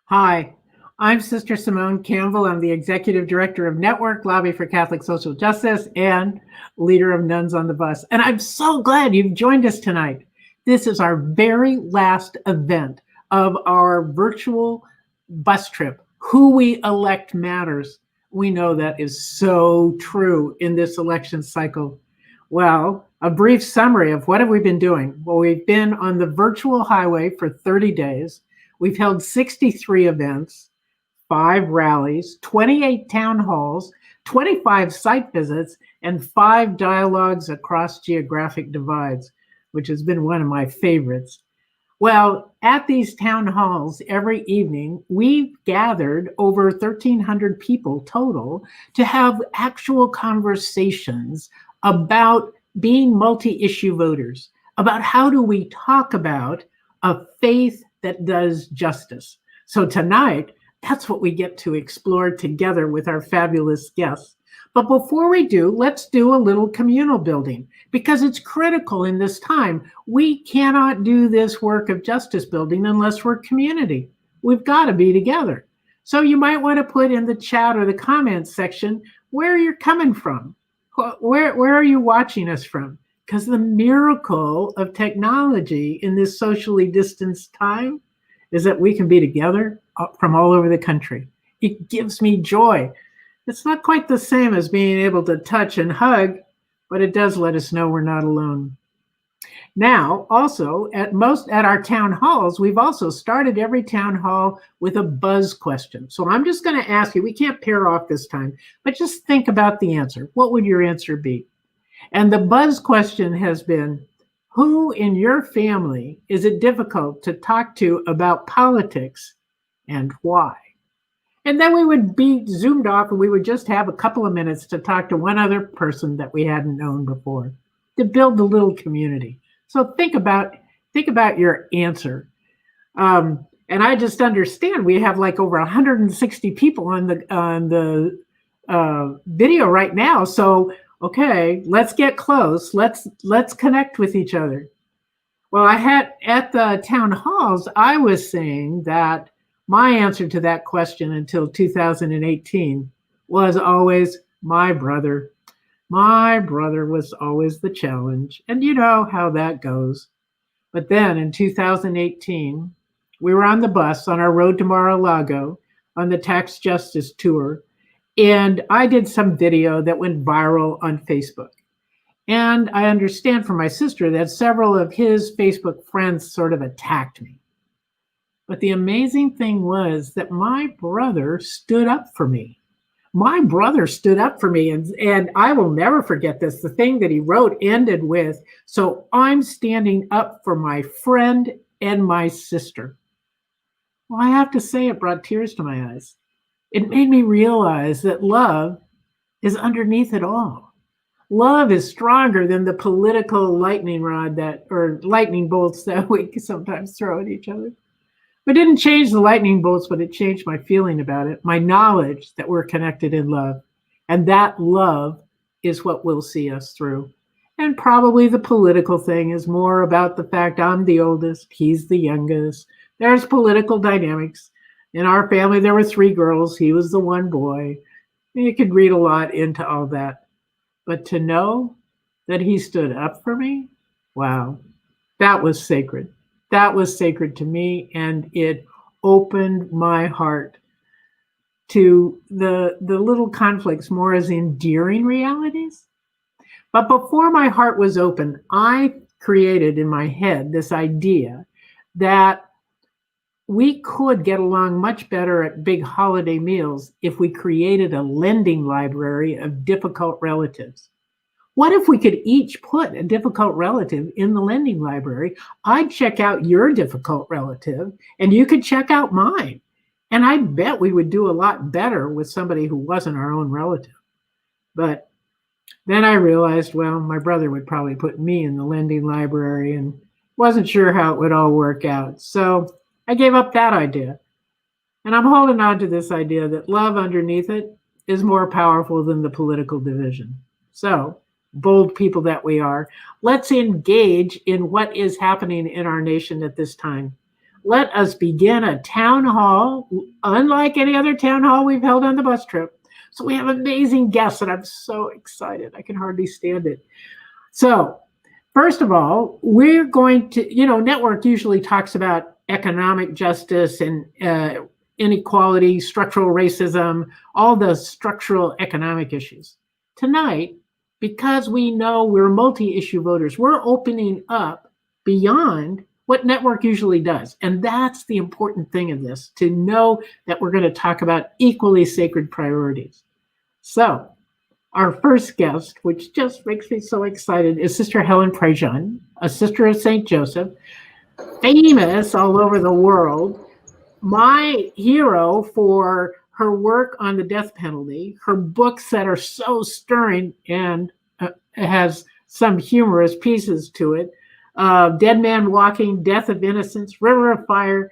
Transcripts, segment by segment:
Hi, I'm Sister Simone Campbell. I'm the Executive Director of Network Lobby for Catholic Social Justice and leader of Nuns on the Bus. And I'm so glad you've joined us tonight. This is our very last event of our virtual bus trip. Who we elect matters. We know that is so true in this election cycle. Well, a brief summary of what have we been doing? Well, we've been on the virtual highway for 30 days. We've held 63 events, 5 rallies, 28 town halls, 25 site visits, and 5 dialogues across geographic divides, which has been one of my favorites. Well, at these town halls every evening, we've gathered over 1,300 people total to have actual conversations about being multi-issue voters, about how do we talk about a faith that does justice. So tonight, that's what we get to explore together with our fabulous guests. But before we do, let's do a little communal building because it's critical in this time. We cannot do this work of justice building unless we're community. We've got to be together. So you might want to put in the chat or the comments section where you're coming from. Where are you watching us from? Because the miracle of technology in this socially distanced time is that we can be together from all over the country. It gives me joy. It's not quite the same as being able to touch and hug, but it does let us know we're not alone. Now, also, at our town halls, we've also started every town hall with a buzz question. So I'm just going to ask you, we can't pair off this time, but just think about the answer. What would your answer be? And the buzz question has been, who in your family is it difficult to talk to about politics and why? And then we would be zoomed off and we would just have a couple of minutes to talk to one other person that we hadn't known before to build a little community. So think about your answer. And I just understand we have like over 160 people on the video right now. So okay, let's get close. Let's connect with each other. Well, I had at the town halls, I was saying that my answer to that question until 2018 was always my brother. My brother was always the challenge. And you know how that goes. But then in 2018, we were on the bus on our road to Mar-a-Lago on the tax justice tour. And I did some video that went viral on Facebook. And I understand from my sister that several of his Facebook friends sort of attacked me. But the amazing thing was that my brother stood up for me. My brother stood up for me. And I will never forget this. The thing that he wrote ended with, "So I'm standing up for my friend and my sister." Well, I have to say it brought tears to my eyes. It made me realize that love is underneath it all. Love is stronger than the political lightning bolts that we sometimes throw at each other. It didn't change the lightning bolts, but it changed my feeling about it, my knowledge that we're connected in love. And that love is what will see us through. And probably the political thing is more about the fact I'm the oldest, he's the youngest. There's political dynamics. In our family, there were 3 girls. He was the one boy. You could read a lot into all that. But to know that he stood up for me, wow, that was sacred. That was sacred to me, and it opened my heart to the little conflicts more as endearing realities. But before my heart was open, I created in my head this idea that we could get along much better at big holiday meals if we created a lending library of difficult relatives. What if we could each put a difficult relative in the lending library? I'd check out your difficult relative and you could check out mine. And I bet we would do a lot better with somebody who wasn't our own relative. But then I realized, well, my brother would probably put me in the lending library and wasn't sure how it would all work out. So I gave up that idea. And I'm holding on to this idea that love underneath it is more powerful than the political division. So, bold people that we are, let's engage in what is happening in our nation at this time. let us begin a town hall, unlike any other town hall we've held on the bus trip. So we have amazing guests, and I'm so excited. I can hardly stand it. So, first of all, we're going to, Network usually talks about economic justice and inequality, structural racism, all the structural economic issues. Tonight, because we know we're multi-issue voters, we're opening up beyond what Network usually does. And that's the important thing of this, to know that we're going to talk about equally sacred priorities. So, our first guest, which just makes me so excited, is Sister Helen Prejean, a sister of St. Joseph, famous all over the world, my hero for her work on the death penalty, her books that are so stirring and has some humorous pieces to it, Dead Man Walking, Death of Innocence, River of Fire.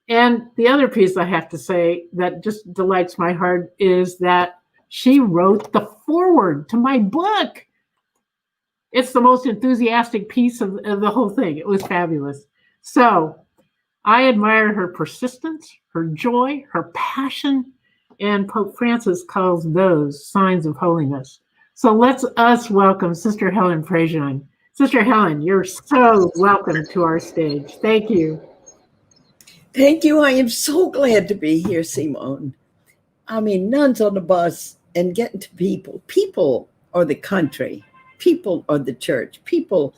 And the other piece I have to say that just delights my heart is that she wrote the foreword to my book. It's the most enthusiastic piece of the whole thing. It was fabulous. So I admire her persistence, her joy, her passion, and Pope Francis calls those signs of holiness. So let's us welcome Sister Helen Prejean. Sister Helen, you're so welcome to our stage. Thank you. Thank you. I am so glad to be here, Simone. I mean, nuns on the bus and getting to people. People are the country. People are the church. People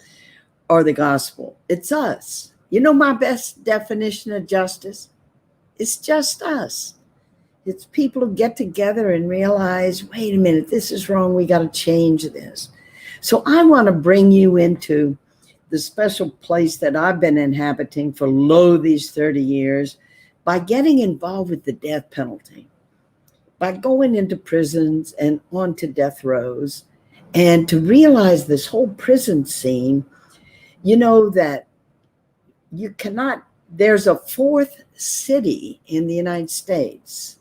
are the gospel. It's us. You know my best definition of justice? It's just us. It's people who get together and realize, wait a minute, this is wrong. We got to change this. So I want to bring you into the special place that I've been inhabiting for these 30 years by getting involved with the death penalty, by going into prisons and onto death rows, and to realize this whole prison scene, that you cannot, there's a fourth city in the United States.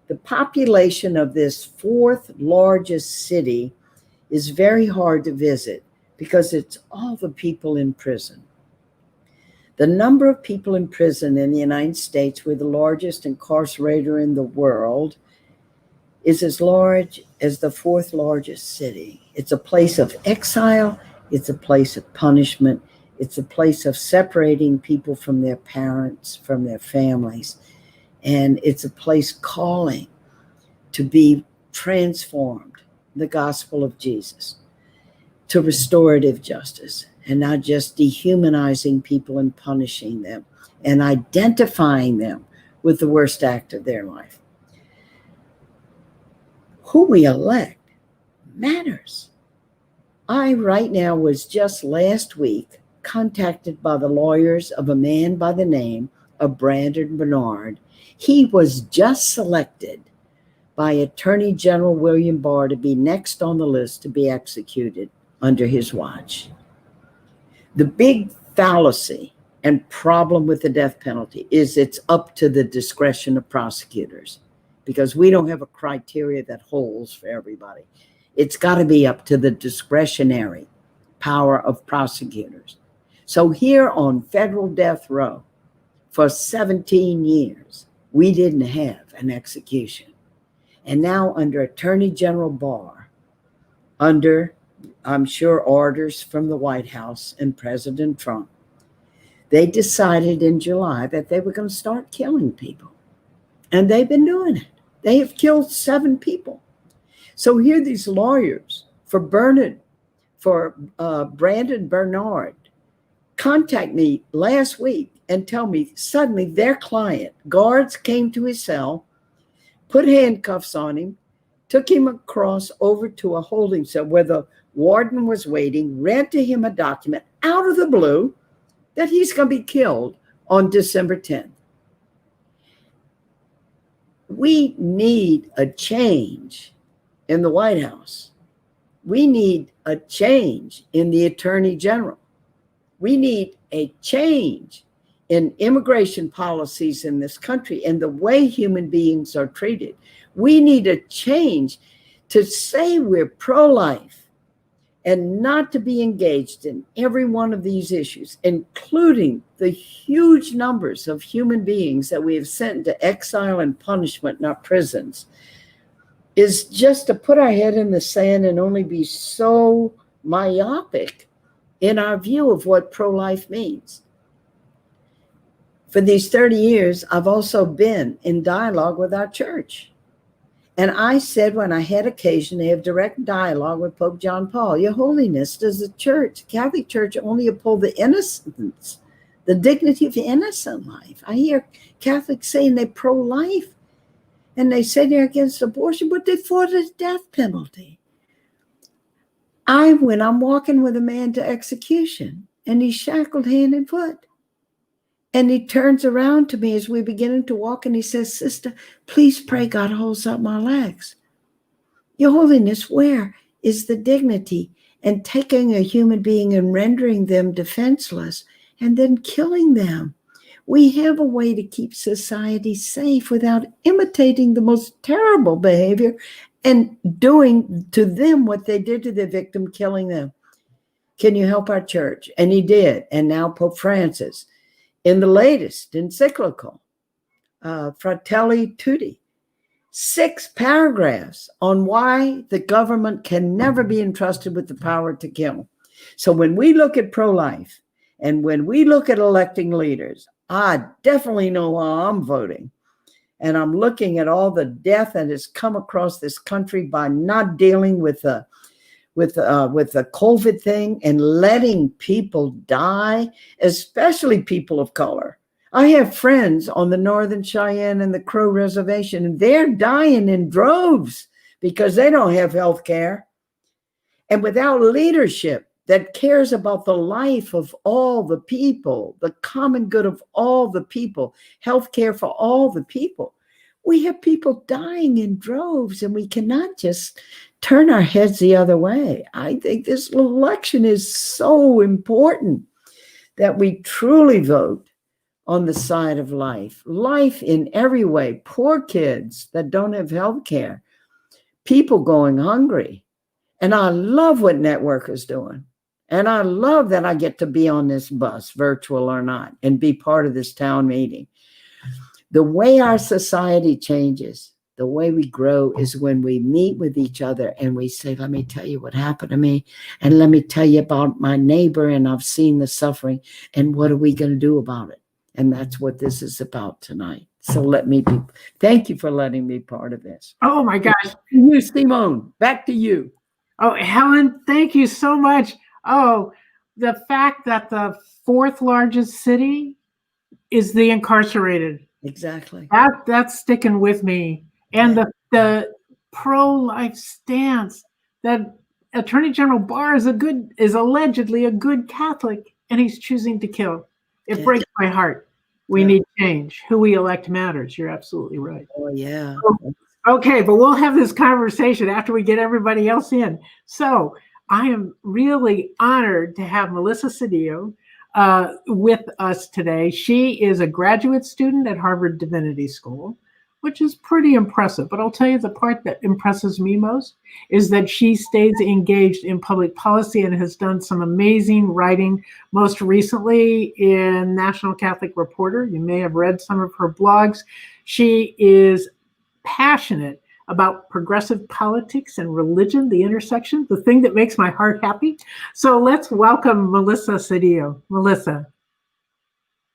The population of this fourth largest city is very hard to visit because it's all the people in prison. The number of people in prison in the United States, we're the largest incarcerator in the world, is as large as the fourth largest city. It's a place of exile. It's a place of punishment. It's a place of separating people from their parents, from their families. And it's a place calling to be transformed, the gospel of Jesus, to restorative justice, and not just dehumanizing people and punishing them and identifying them with the worst act of their life. Who we elect matters. I right now was just last week contacted by the lawyers of a man by the name of Brandon Bernard. He was just selected by Attorney General William Barr to be next on the list to be executed under his watch. The big fallacy and problem with the death penalty is it's up to the discretion of prosecutors, because we don't have a criteria that holds for everybody. It's got to be up to the discretionary power of prosecutors. So here on federal death row, for 17 years, we didn't have an execution. And now under Attorney General Barr, under, I'm sure, orders from the White House and President Trump, they decided in July that they were going to start killing people. And they've been doing it. They have killed 7 people. So here these lawyers for Brandon Bernard contact me last week and tell me suddenly their client, guards came to his cell, put handcuffs on him, took him across over to a holding cell where the warden was waiting, read to him a document out of the blue that he's going to be killed on December 10th. We need a change in the White House. We need a change in the Attorney General. We need a change in immigration policies in this country and the way human beings are treated. We need a change to say we're pro-life and not to be engaged in every one of these issues, including the huge numbers of human beings that we have sent into exile and punishment in our prisons, is just to put our head in the sand and only be so myopic in our view of what pro-life means. For these 30 years, I've also been in dialogue with our church. And I said when I had occasion to have direct dialogue with Pope John Paul, Your Holiness, does the church, Catholic Church, only uphold the innocence, the dignity of innocent life? I hear Catholics saying they're pro-life, and they say they're against abortion, but they're for the death penalty. When I'm walking with a man to execution, and he's shackled hand and foot, and he turns around to me as we're beginning to walk, and he says, Sister, please pray God holds up my legs. Your Holiness, where is the dignity in taking a human being and rendering them defenseless and then killing them? We have a way to keep society safe without imitating the most terrible behavior and doing to them what they did to the victim, killing them. Can you help our church? And he did. And now Pope Francis, in the latest encyclical, Fratelli Tutti, 6 paragraphs on why the government can never be entrusted with the power to kill. So when we look at pro-life and when we look at electing leaders, I definitely know how I'm voting. And I'm looking at all the death that has come across this country by not dealing with the COVID thing and letting people die, especially people of color. I have friends on the Northern Cheyenne and the Crow Reservation, and they're dying in droves because they don't have health care. And without leadership that cares about the life of all the people, the common good of all the people, health care for all the people, we have people dying in droves, and we cannot just turn our heads the other way. I think this election is so important that we truly vote on the side of life. Life in every way. Poor kids that don't have health care. People going hungry. And I love what Network is doing. And I love that I get to be on this bus, virtual or not, and be part of this town meeting. The way our society changes, the way we grow, is when we meet with each other and we say, let me tell you what happened to me, and let me tell you about my neighbor, and I've seen the suffering, and what are we going to do about it? And that's what this is about tonight. So thank you for letting me be part of this. Oh my gosh. You, Simone, back to you. Oh, Helen, thank you so much. Oh, the fact that the 4th largest city is the incarcerated. Exactly. That's sticking with me. And the pro-life stance that Attorney General Barr is allegedly a good Catholic, and he's choosing to kill. It breaks my heart. We need change. Who we elect matters. You're absolutely right. Oh, yeah. Okay, but we'll have this conversation after we get everybody else in. So I am really honored to have Melissa Cedillo with us today. She is a graduate student at Harvard Divinity School, which is pretty impressive. But I'll tell you, the part that impresses me most is that she stays engaged in public policy and has done some amazing writing, most recently in National Catholic Reporter. You may have read some of her blogs. She is passionate about progressive politics and religion, the intersection, the thing that makes my heart happy. So let's welcome Melissa Cedillo. Melissa.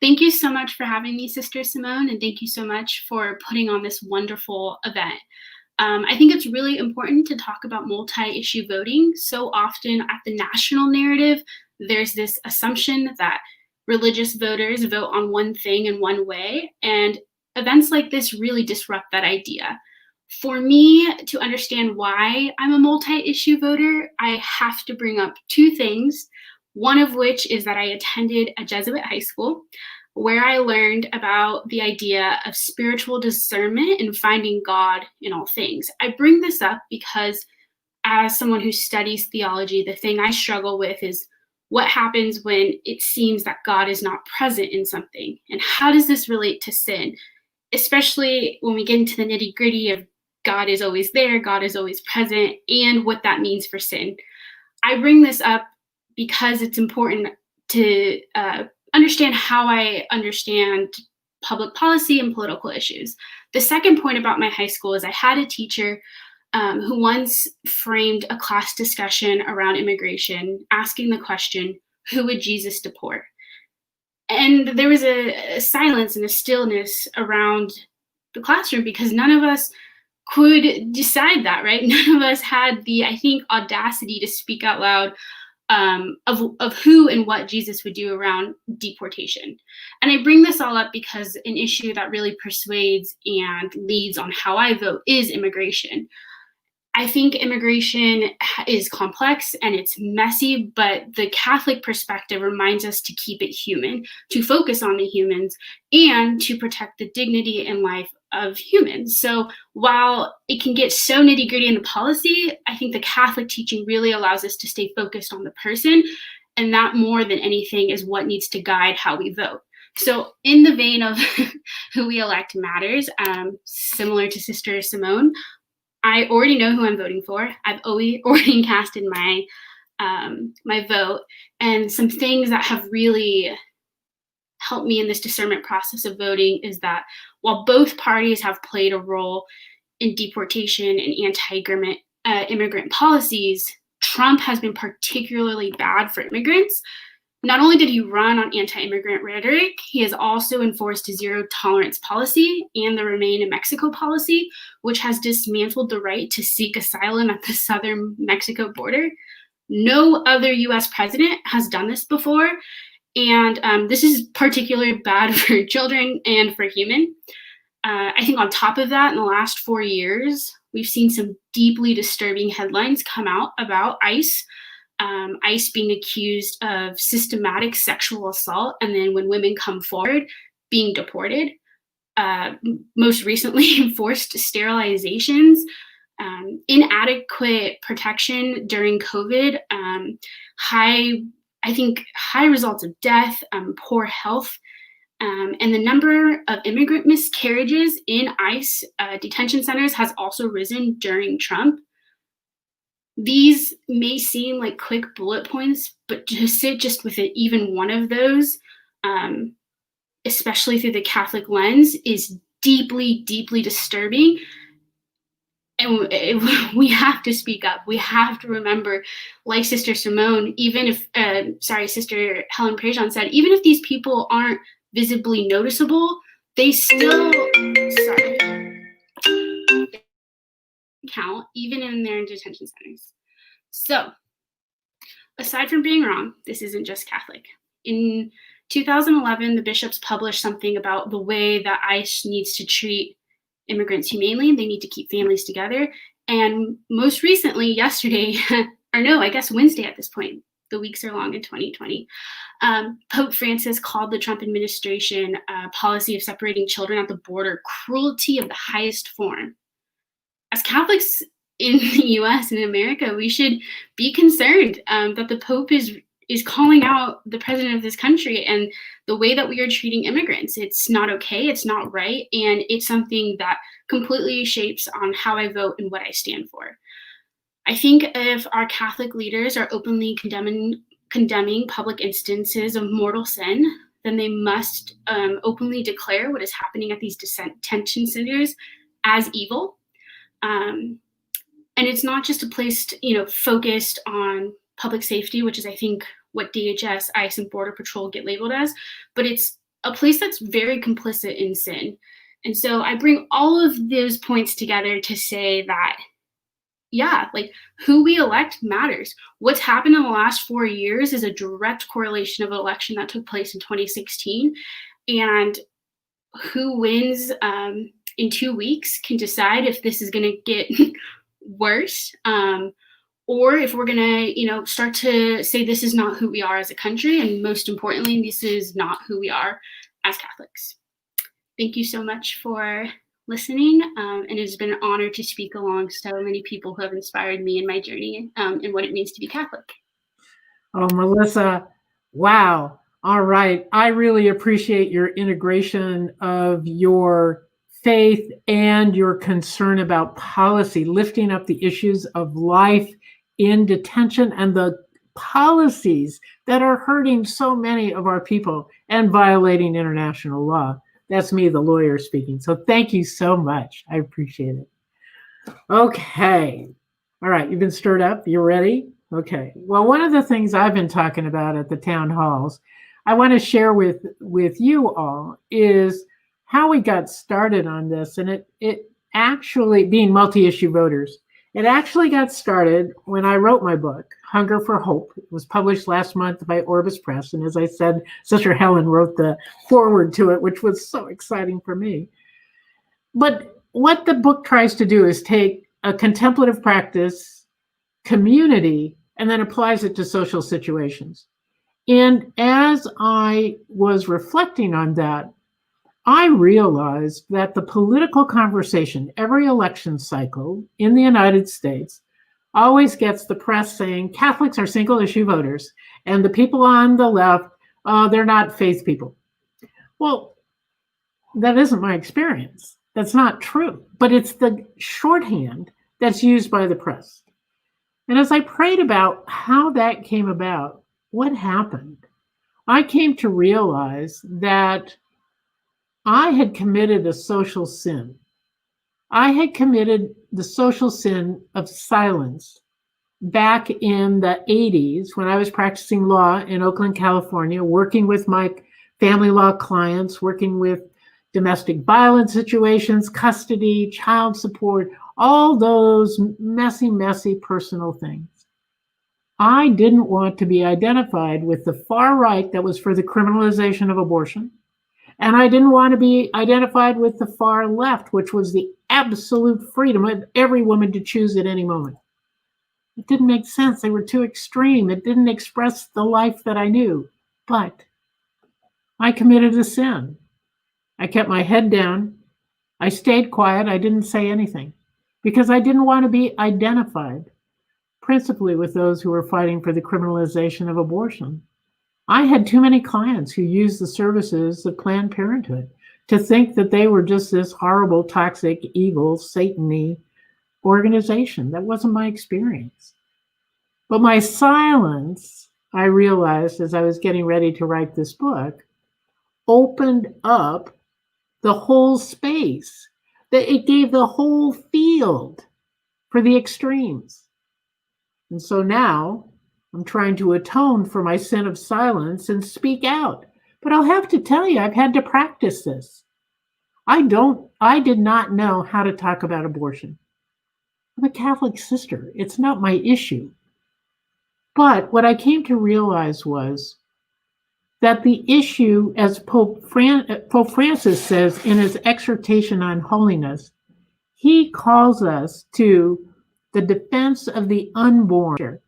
Thank you so much for having me, Sister Simone, and thank you so much for putting on this wonderful event. I think it's really important to talk about multi-issue voting. So often at the national narrative, there's this assumption that religious voters vote on one thing in one way, and events like this really disrupt that idea. For me to understand why I'm a multi-issue voter, I have to bring up 2 things. One of which is that I attended a Jesuit high school where I learned about the idea of spiritual discernment and finding God in all things. I bring this up because as someone who studies theology, the thing I struggle with is what happens when it seems that God is not present in something, and how does this relate to sin, especially when we get into the nitty-gritty of God is always there, God is always present, and what that means for sin. I bring this up because it's important to understand how I understand public policy and political issues. The second point about my high school is I had a teacher who once framed a class discussion around immigration, asking the question, who would Jesus deport? And there was a silence and a stillness around the classroom because none of us could decide that, right? None of us had the, I think, audacity to speak out loud of who and what Jesus would do around deportation. And I bring this all up because an issue that really persuades and leads on how I vote is immigration. I think immigration is complex and it's messy, but the Catholic perspective reminds us to keep it human, to focus on the humans, and to protect the dignity and life of humans. So while it can get so nitty-gritty in the policy, I think the Catholic teaching really allows us to stay focused on the person, and that more than anything is what needs to guide how we vote. So in the vein of who we elect matters, similar to Sister Simone, I already know who I'm voting for. I've already casted my my vote, and some things that have really helped me in this discernment process of voting is that while both parties have played a role in deportation and anti-immigrant policies, Trump has been particularly bad for immigrants. Not only did he run on anti-immigrant rhetoric, he has also enforced a zero tolerance policy and the Remain in Mexico policy, which has dismantled the right to seek asylum at the southern Mexico border. No other US president has done this before, and this is particularly bad for children and for humans. I think on top of that, in the last 4 years, we've seen some deeply disturbing headlines come out about ICE. ICE being accused of systematic sexual assault, and then when women come forward, being deported. Most recently, enforced sterilizations, inadequate protection during COVID, high results of death, poor health, and the number of immigrant miscarriages in ICE detention centers has also risen during Trump. These may seem like quick bullet points, but to sit just with it, even one of those, especially through the Catholic lens, is deeply, deeply disturbing. And we have to speak up. We have to remember, like Sister Simone, Sister Helen Prejean said, even if these people aren't visibly noticeable, they still count, even in their detention centers. So, aside from being wrong, this isn't just Catholic. In 2011, the bishops published something about the way that ICE needs to treat immigrants humanely. They need to keep families together. And most recently, yesterday, or no, I guess Wednesday at this point, the weeks are long in 2020, Pope Francis called the Trump administration policy of separating children at the border cruelty of the highest form. As Catholics in the US and America, we should be concerned that the Pope is calling out the president of this country and the way that we are treating immigrants. It's not okay, it's not right, and it's something that completely shapes on how I vote and what I stand for. I think if our Catholic leaders are openly condemning public instances of mortal sin, then they must openly declare what is happening at these detention centers as evil. And it's not just a place, focused on public safety, which is, I think, what DHS, ICE, and Border Patrol get labeled as, but it's a place that's very complicit in sin. And so I bring all of those points together to say that, who we elect matters. What's happened in the last 4 years is a direct correlation of an election that took place in 2016. And who wins in 2 weeks can decide if this is going to get worse, or if we're going to, start to say this is not who we are as a country, and most importantly, this is not who we are as Catholics. Thank you so much for listening, and it has been an honor to speak along so many people who have inspired me in my journey and what it means to be Catholic. Oh, Melissa, wow. All right. I really appreciate your integration of your faith and your concern about policy, lifting up the issues of life in detention and the policies that are hurting so many of our people and violating international law. That's me, the lawyer, speaking. So thank you so much. I appreciate it. Okay. All right. You've been stirred up. You ready? Okay. Well, one of the things I've been talking about at the town halls, I want to share with you all is how we got started on this. And it actually, being multi-issue voters, it actually got started when I wrote my book, Hunger for Hope. It was published last month by Orbis Press. And as I said, Sister Helen wrote the foreword to it, which was so exciting for me. But what the book tries to do is take a contemplative practice, community, and then applies it to social situations. And as I was reflecting on that, I realized that the political conversation, every election cycle in the United States, always gets the press saying Catholics are single issue voters, and the people on the left, they're not faith people. Well, that isn't my experience. That's not true, but it's the shorthand that's used by the press. And as I prayed about how that came about, what happened, I came to realize that I had committed a social sin. I had committed the social sin of silence back in the 80s when I was practicing law in Oakland, California, working with my family law clients, working with domestic violence situations, custody, child support, all those messy personal things. I didn't want to be identified with the far right that was for the criminalization of abortion. And I didn't want to be identified with the far left, which was the absolute freedom of every woman to choose at any moment. It didn't make sense. They were too extreme. It didn't express the life that I knew. But I committed a sin. I kept my head down. I stayed quiet. I didn't say anything because I didn't want to be identified principally with those who were fighting for the criminalization of abortion. I had too many clients who used the services of Planned Parenthood to think that they were just this horrible, toxic, evil, Satan-y organization. That wasn't my experience. But my silence, I realized as I was getting ready to write this book, opened up the whole space, that it gave the whole field for the extremes. And so now I'm trying to atone for my sin of silence and speak out. But I'll have to tell you, I've had to practice this. I did not know how to talk about abortion. I'm a Catholic sister. It's not my issue. But what I came to realize was that the issue, as Pope Francis says in his exhortation on holiness, he calls us to the defense of the unborn.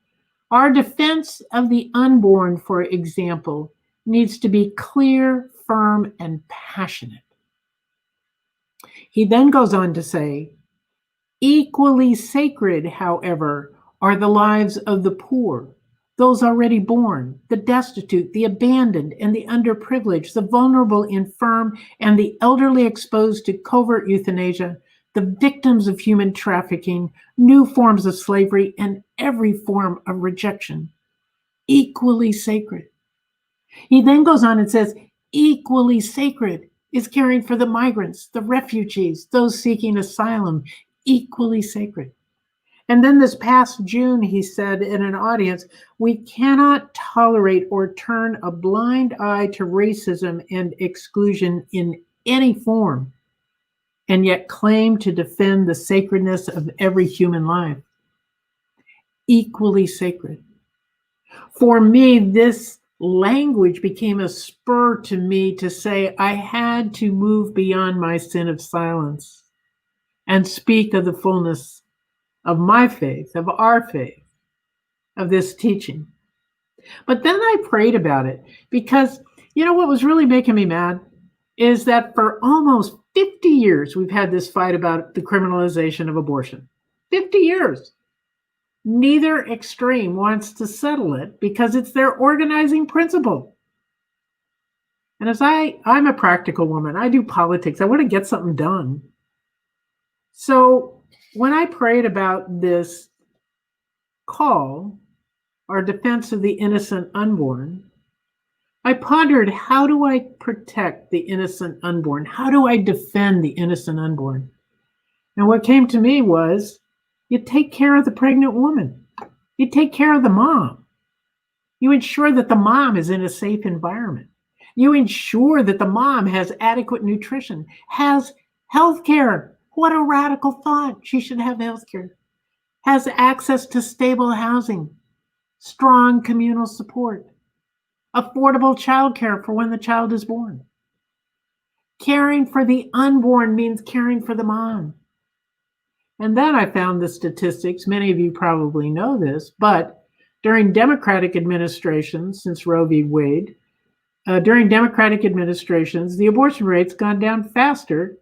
Our defense of the unborn, for example, needs to be clear, firm, and passionate. He then goes on to say, equally sacred, however, are the lives of the poor, those already born, the destitute, the abandoned, and the underprivileged, the vulnerable, infirm, and the elderly exposed to covert euthanasia, the victims of human trafficking, new forms of slavery, and every form of rejection. Equally sacred. He then goes on and says, equally sacred is caring for the migrants, the refugees, those seeking asylum, equally sacred. And then this past June, he said in an audience, we cannot tolerate or turn a blind eye to racism and exclusion in any form, and yet claim to defend the sacredness of every human life. Equally sacred. For me, this language became a spur to me to say I had to move beyond my sin of silence and speak of the fullness of my faith, of our faith, of this teaching. But then I prayed about it because, you know, what was really making me mad is that for almost 50 years, we've had this fight about the criminalization of abortion. 50 years. Neither extreme wants to settle it because it's their organizing principle. And as I'm a practical woman, I do politics. I want to get something done. So when I prayed about this call our defense of the innocent unborn, I pondered, how do I protect the innocent unborn? How do I defend the innocent unborn? And what came to me was, you take care of the pregnant woman. You take care of the mom. You ensure that the mom is in a safe environment. You ensure that the mom has adequate nutrition, has health care. What a radical thought. She should have health care. Has access to stable housing, strong communal support, affordable childcare for when the child is born. Caring for the unborn means caring for the mom. And then I found the statistics. Many of you probably know this, but during Democratic administrations, since Roe v. Wade, during Democratic administrations, the abortion rate's gone down faster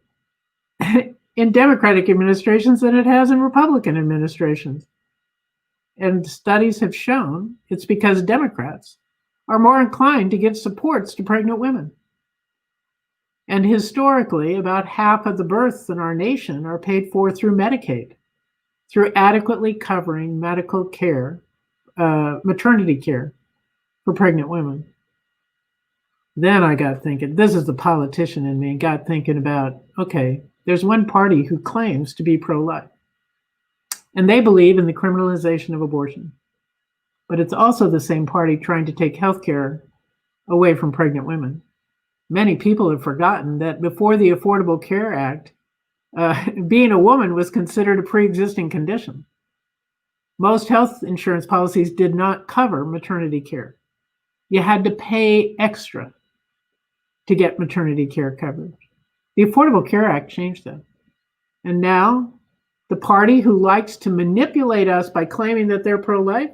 in Democratic administrations than it has in Republican administrations. And studies have shown it's because Democrats are more inclined to give supports to pregnant women. And historically, about half of the births in our nation are paid for through Medicaid, through adequately covering medical care, maternity care for pregnant women. Then I got thinking, this is the politician in me, got thinking about, okay, there's one party who claims to be pro-life, and they believe in the criminalization of abortion. But it's also the same party trying to take health care away from pregnant women. Many people have forgotten that before the Affordable Care Act, being a woman was considered a pre-existing condition. Most health insurance policies did not cover maternity care. You had to pay extra to get maternity care coverage. The Affordable Care Act changed that. And now the party who likes to manipulate us by claiming that they're pro-life,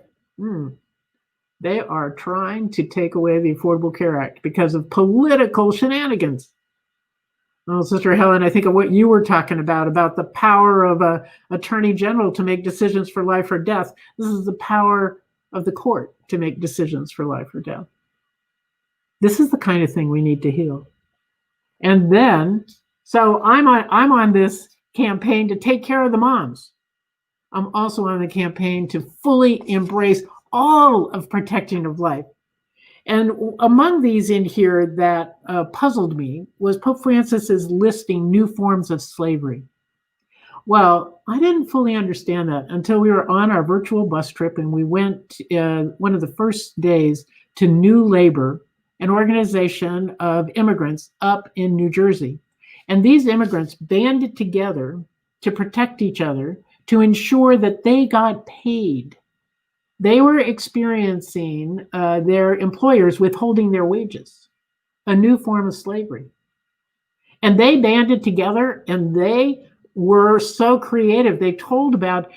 they are trying to take away the Affordable Care Act because of political shenanigans. Well, Sister Helen, I think of what you were talking about the power of an attorney general to make decisions for life or death. This is the power of the court to make decisions for life or death. This is the kind of thing we need to heal. And then, so I'm on this campaign to take care of the moms. I'm also on the campaign to fully embrace all of protecting of life. And among these in here that puzzled me was Pope Francis's listing new forms of slavery. Well, I didn't fully understand that until we were on our virtual bus trip, and we went one of the first days to New Labor, an organization of immigrants up in New Jersey. And these immigrants banded together to protect each other, to ensure that they got paid. They were experiencing their employers withholding their wages, a new form of slavery. And they banded together, and they were so creative. They told about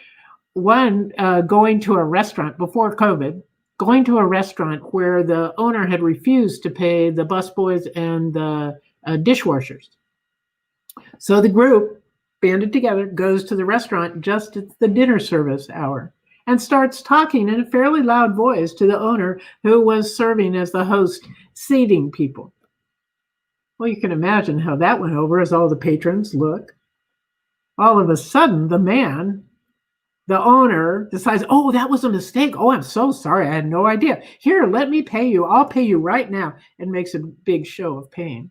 one going to a restaurant before COVID, going to a restaurant where the owner had refused to pay the busboys and the dishwashers. So the group banded together, goes to the restaurant just at the dinner service hour, and starts talking in a fairly loud voice to the owner who was serving as the host, seating people. Well, you can imagine how that went over as all the patrons look. All of a sudden, the man, the owner, decides, oh, that was a mistake. Oh, I'm so sorry. I had no idea. Here, let me pay you. I'll pay you right now. And makes a big show of paying.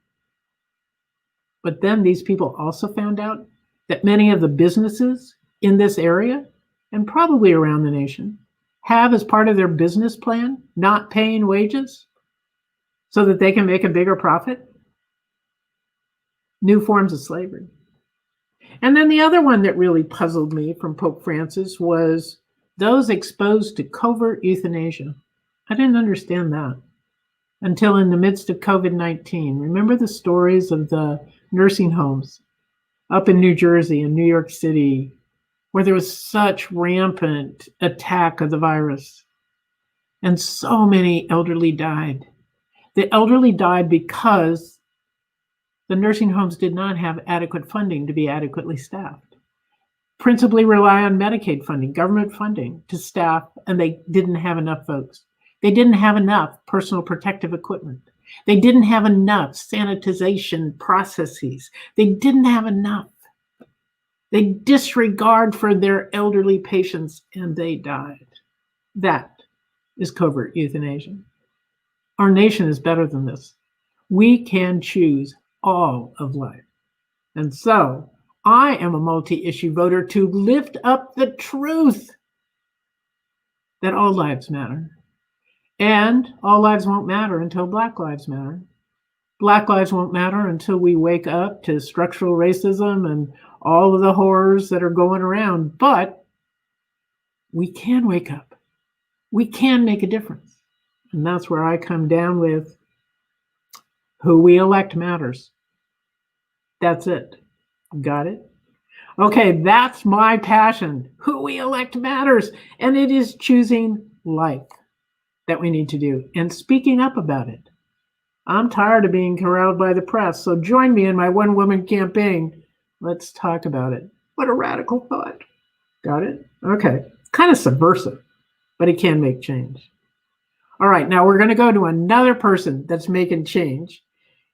But then these people also found out that many of the businesses in this area, and probably around the nation, have as part of their business plan not paying wages so that they can make a bigger profit. New forms of slavery. And then the other one that really puzzled me from Pope Francis was those exposed to covert euthanasia. I didn't understand that until in the midst of COVID-19. Remember the stories of the nursing homes up in New Jersey and New York City, where there was such rampant attack of the virus, and so many elderly died. The elderly died because the nursing homes did not have adequate funding to be adequately staffed. Principally rely on Medicaid funding, government funding to staff, and they didn't have enough folks. They didn't have enough personal protective equipment. They didn't have enough sanitization processes. They didn't have enough. They disregard for their elderly patients, and they died. That is covert euthanasia. Our nation is better than this. We can choose all of life. And so I am a multi-issue voter to lift up the truth that all lives matter. And all lives won't matter until Black lives matter. Black lives won't matter until we wake up to structural racism and all of the horrors that are going around. But we can wake up. We can make a difference. And that's where I come down with who we elect matters. That's it. Got it? Okay, that's my passion. Who we elect matters. And it is choosing life that we need to do and speaking up about it. I'm tired of being corralled by the press, so join me in my one-woman campaign. Let's talk about it. What a radical thought. Got it? Okay. Kind of subversive, but it can make change. All right, now we're going to go to another person that's making change.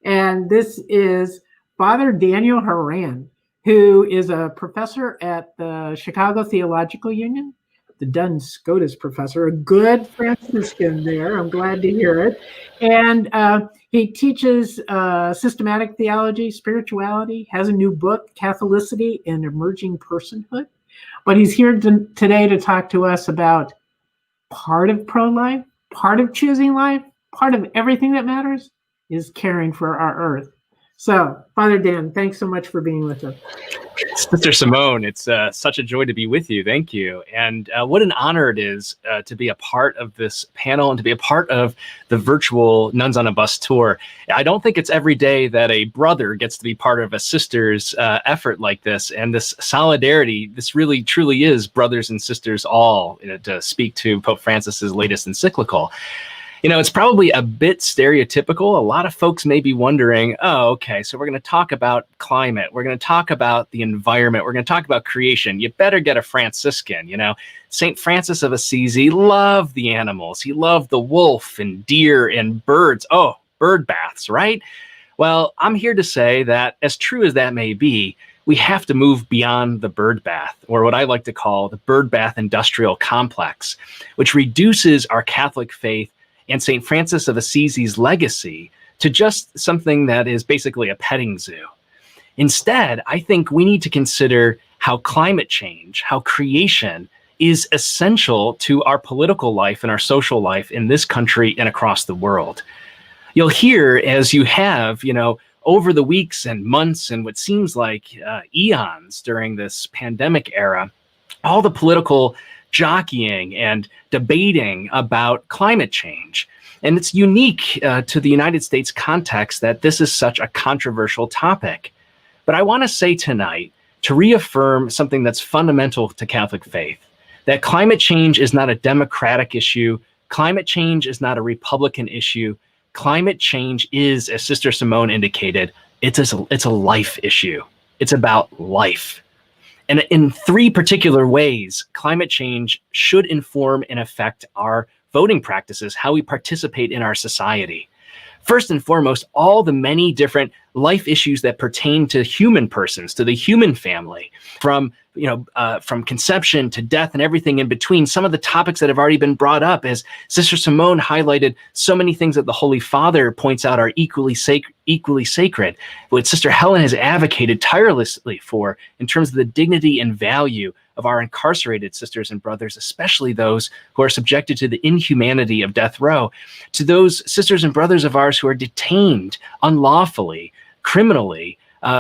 And this is Father Daniel Horan, who is a professor at the Chicago Theological Union, the Duns Scotus professor, a good Franciscan there. I'm glad to hear it. And he teaches systematic theology, spirituality, has a new book, Catholicity and Emerging Personhood. But he's here today to talk to us about part of pro-life, part of choosing life, part of everything that matters is caring for our earth. So, Father Dan, thanks so much for being with us. Sister Simone, it's such a joy to be with you. Thank you. And what an honor it is to be a part of this panel and to be a part of the virtual Nuns on a Bus tour. I don't think it's every day that a brother gets to be part of a sister's effort like this. And this solidarity, this really truly is brothers and sisters all, to speak to Pope Francis's latest encyclical. You know, it's probably a bit stereotypical. A lot of folks may be wondering, oh, okay, so we're going to talk about climate. We're going to talk about the environment. We're going to talk about creation. You better get a Franciscan, you know. St. Francis of Assisi loved the animals. He loved the wolf and deer and birds. Oh, bird baths, right? Well, I'm here to say that as true as that may be, we have to move beyond the bird bath, or what I like to call the bird bath industrial complex, which reduces our Catholic faith and St. Francis of Assisi's legacy to just something that is basically a petting zoo. Instead, I think we need to consider how climate change, how creation is essential to our political life and our social life in this country and across the world. You'll hear, as you have, you know, over the weeks and months and what seems like eons during this pandemic era, all the political jockeying and debating about climate change. And it's unique to the United States context that this is such a controversial topic. But I want to say tonight, to reaffirm something that's fundamental to Catholic faith, that climate change is not a Democratic issue. Climate change is not a Republican issue. Climate change is, as Sister Simone indicated, it's a life issue. It's about life. And in three particular ways, climate change should inform and affect our voting practices, how we participate in our society. First and foremost, all the many different life issues that pertain to human persons, to the human family, from conception to death and everything in between. Some of the topics that have already been brought up, as Sister Simone highlighted, so many things that the Holy Father points out are equally sacred. What Sister Helen has advocated tirelessly for in terms of the dignity and value of our incarcerated sisters and brothers, especially those who are subjected to the inhumanity of death row, to those sisters and brothers of ours who are detained unlawfully, criminally,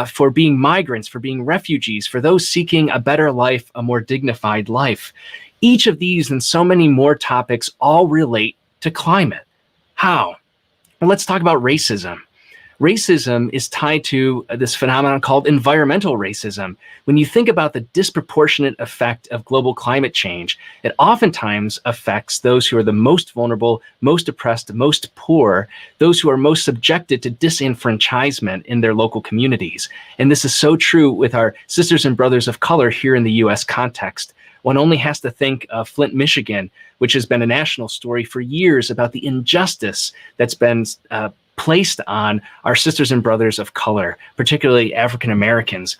for being migrants, for being refugees, for those seeking a better life, a more dignified life. Each of these and so many more topics all relate to climate. How? Well, let's talk about racism. Racism is tied to this phenomenon called environmental racism. When you think about the disproportionate effect of global climate change, it oftentimes affects those who are the most vulnerable, most oppressed, most poor, those who are most subjected to disenfranchisement in their local communities. And this is so true with our sisters and brothers of color here in the US context. One only has to think of Flint, Michigan, which has been a national story for years about the injustice that's been placed on our sisters and brothers of color, particularly African Americans.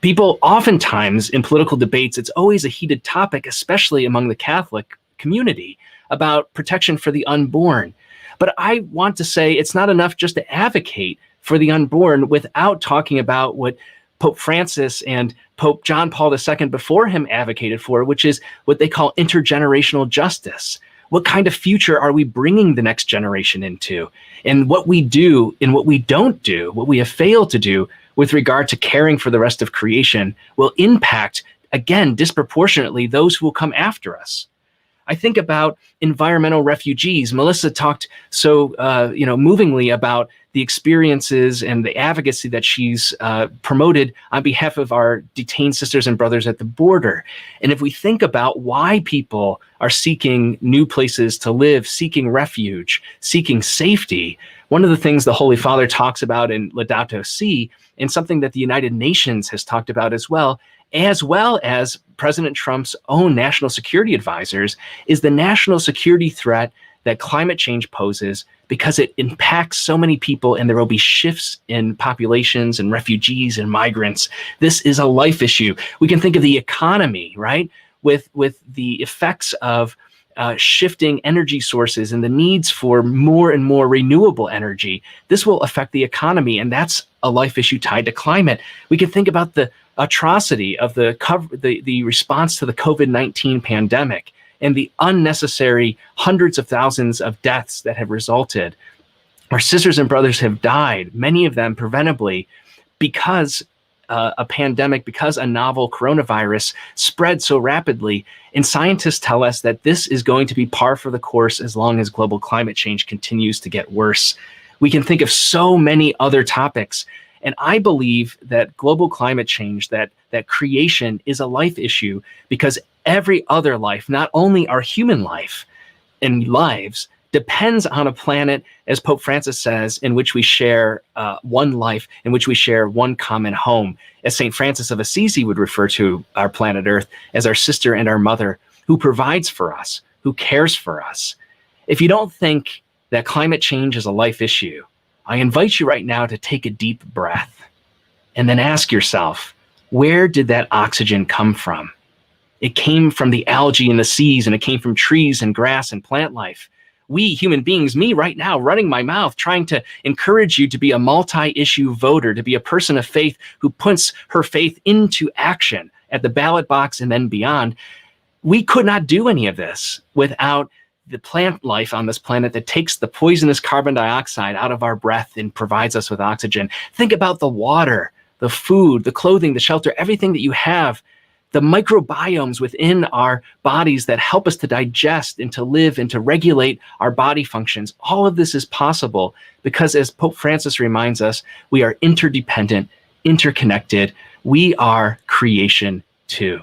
People oftentimes in political debates, it's always a heated topic, especially among the Catholic community, about protection for the unborn. But I want to say it's not enough just to advocate for the unborn without talking about what Pope Francis and Pope John Paul II before him advocated for, which is what they call intergenerational justice. What kind of future are we bringing the next generation into? And what we do and what we don't do, what we have failed to do with regard to caring for the rest of creation will impact, again, disproportionately those who will come after us. I think about environmental refugees. Melissa talked so movingly about the experiences and the advocacy that she's promoted on behalf of our detained sisters and brothers at the border. And if we think about why people are seeking new places to live, seeking refuge, seeking safety, one of the things the Holy Father talks about in Laudato Si, and something that the United Nations has talked about as well as President Trump's own national security advisors, is the national security threat that climate change poses, because it impacts so many people and there will be shifts in populations and refugees and migrants. This is a life issue. We can think of the economy, right? With the effects of shifting energy sources and the needs for more and more renewable energy. This will affect the economy, and that's a life issue tied to climate. We can think about the atrocity of the response to the COVID-19 pandemic and the unnecessary hundreds of thousands of deaths that have resulted. Our sisters and brothers have died, many of them preventably, because a pandemic, because a novel coronavirus spread so rapidly. And scientists tell us that this is going to be par for the course as long as global climate change continues to get worse. We can think of so many other topics. And I believe that global climate change, that creation, is a life issue, because every other life, not only our human life and lives, depends on a planet, as Pope Francis says, in which we share one life, in which we share one common home. As St. Francis of Assisi would refer to our planet Earth as our sister and our mother, who provides for us, who cares for us. If you don't think that climate change is a life issue, I invite you right now to take a deep breath and then ask yourself, where did that oxygen come from? It came from the algae in the seas, and it came from trees and grass and plant life. We human beings, me right now, running my mouth, trying to encourage you to be a multi-issue voter, to be a person of faith who puts her faith into action at the ballot box and then beyond. We could not do any of this without the plant life on this planet that takes the poisonous carbon dioxide out of our breath and provides us with oxygen. Think about the water, the food, the clothing, the shelter, everything that you have, the microbiomes within our bodies that help us to digest and to live and to regulate our body functions. All of this is possible because, as Pope Francis reminds us, we are interdependent, interconnected. We are creation too.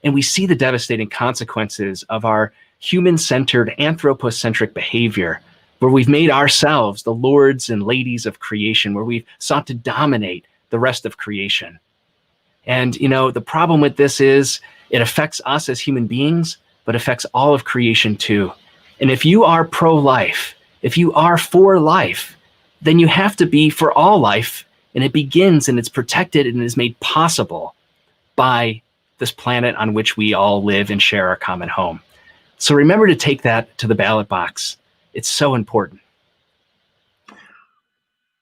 And we see the devastating consequences of our human-centered, anthropocentric behavior, where we've made ourselves the lords and ladies of creation, where we've sought to dominate the rest of creation. And, the problem with this is it affects us as human beings, but affects all of creation too. And if you are pro-life, if you are for life, then you have to be for all life. And it begins and it's protected and is made possible by this planet on which we all live and share our common home. So remember to take that to the ballot box. It's so important.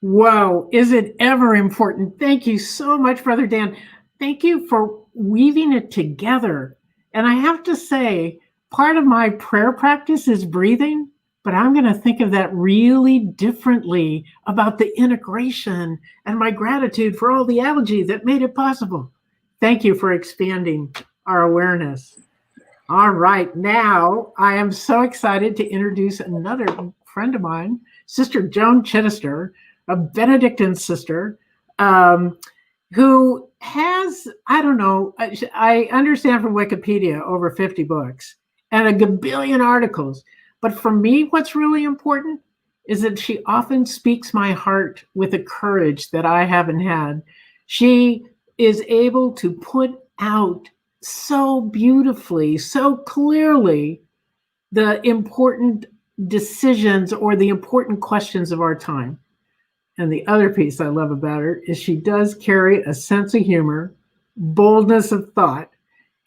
Whoa, is it ever important? Thank you so much, Brother Dan. Thank you for weaving it together. And I have to say, part of my prayer practice is breathing, but I'm going to think of that really differently about the integration and my gratitude for all the algae that made it possible. Thank you for expanding our awareness. All right, now I am so excited to introduce another friend of mine, Sister Joan Chittister, a Benedictine sister, who has, I understand from Wikipedia, over 50 books and a gabillion articles. But for me, what's really important is that she often speaks my heart with a courage that I haven't had. She is able to put out so beautifully, so clearly, the important decisions or the important questions of our time. And the other piece I love about her is she does carry a sense of humor, boldness of thought,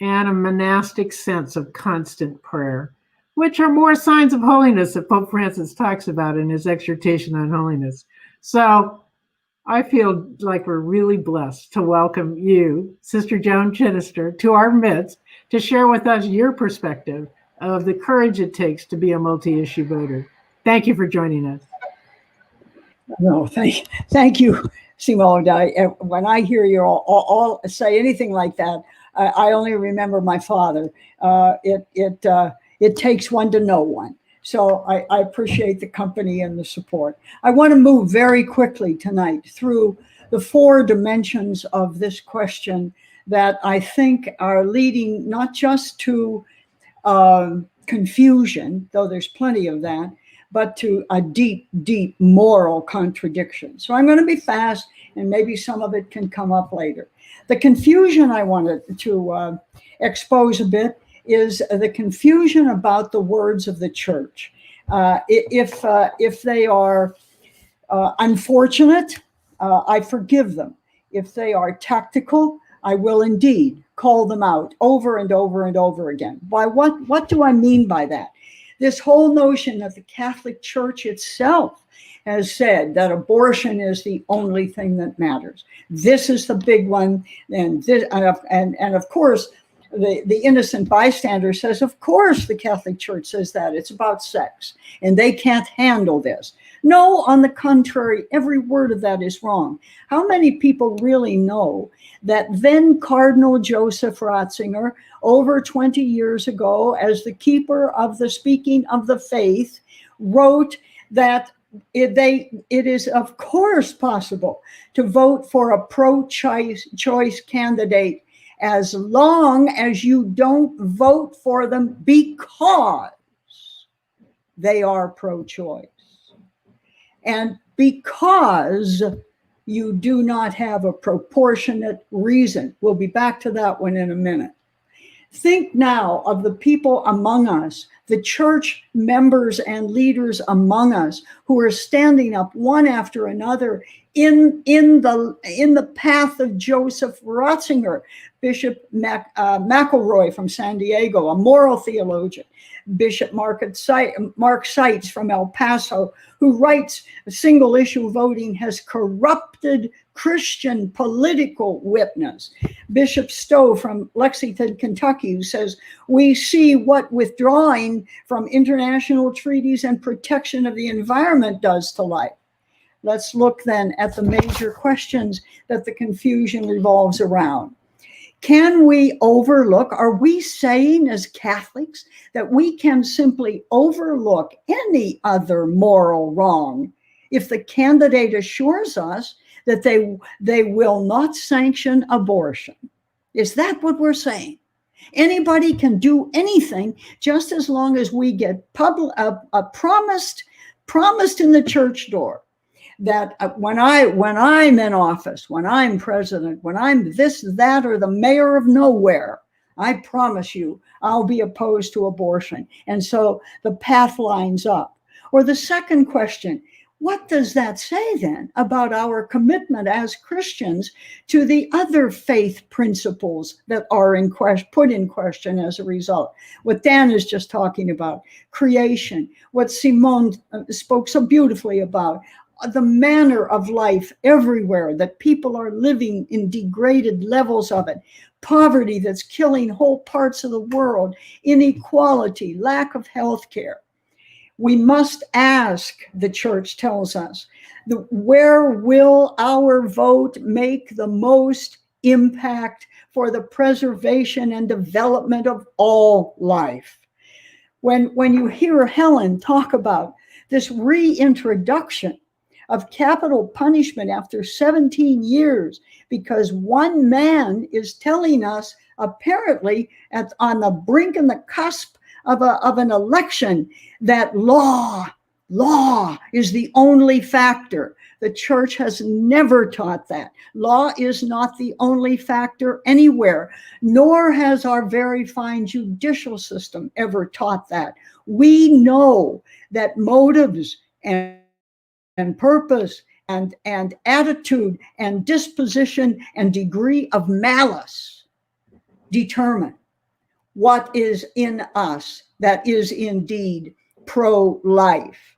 and a monastic sense of constant prayer. which are more signs of holiness that Pope Francis talks about in his exhortation on holiness. So I feel like we're really blessed to welcome you, Sister Joan Chittister, to our midst to share with us your perspective of the courage it takes to be a multi-issue voter. Thank you for joining us. No, thank you, Simone. When I hear you all say anything like that, I only remember my father. It takes one to know one. So I appreciate the company and the support. I want to move very quickly tonight through the 4 dimensions of this question that I think are leading not just to confusion, though there's plenty of that, but to a deep, deep moral contradiction. So I'm going to be fast, and maybe some of it can come up later. The confusion I wanted to expose a bit is the confusion about the words of the church. If they are unfortunate, I forgive them. If they are tactical, I will indeed call them out over and over and over again. By what do I mean by that? This whole notion that the Catholic Church itself has said that abortion is the only thing that matters. This is the big one, and of course, the innocent bystander says, of course, the Catholic Church says that it's about sex, and they can't handle this. No, on the contrary, every word of that is wrong. How many people really know that then Cardinal Joseph Ratzinger, over 20 years ago, as the keeper of the speaking of the faith, wrote that it is of course possible to vote for a pro-choice candidate as long as you don't vote for them because they are pro-choice. And because you do not have a proportionate reason. We'll be back to that one in a minute. Think now of the people among us, the church members and leaders among us who are standing up one after another in the path of Joseph Ratzinger, Bishop McElroy from San Diego, a moral theologian, Bishop Mark Seitz from El Paso, who writes, single issue voting has corrupted Christian political witness. Bishop Stowe from Lexington, Kentucky, who says, we see what withdrawing from international treaties and protection of the environment does to life. Let's look then at the major questions that the confusion revolves around. Can we overlook, are we saying as Catholics that we can simply overlook any other moral wrong if the candidate assures us that they will not sanction abortion? Is that what we're saying? Anybody can do anything just as long as we get promised in the church door that when I'm in office, when I'm president, when I'm this, that, or the mayor of nowhere, I promise you I'll be opposed to abortion. And so the path lines up. Or the second question, what does that say then about our commitment as Christians to the other faith principles that are put in question as a result? What Dan is just talking about, creation, what Simone spoke so beautifully about, the manner of life everywhere, that people are living in degraded levels of it, poverty that's killing whole parts of the world, inequality, lack of health care. We must ask, the church tells us, where will our vote make the most impact for the preservation and development of all life? When you hear Helen talk about this reintroduction of capital punishment after 17 years, because one man is telling us, apparently on the brink and the cusp of an election, that law is the only factor. The church has never taught that. Law is not the only factor anywhere, nor has our very fine judicial system ever taught that. We know that motives and purpose and attitude and disposition and degree of malice determine what is in us that is indeed pro-life.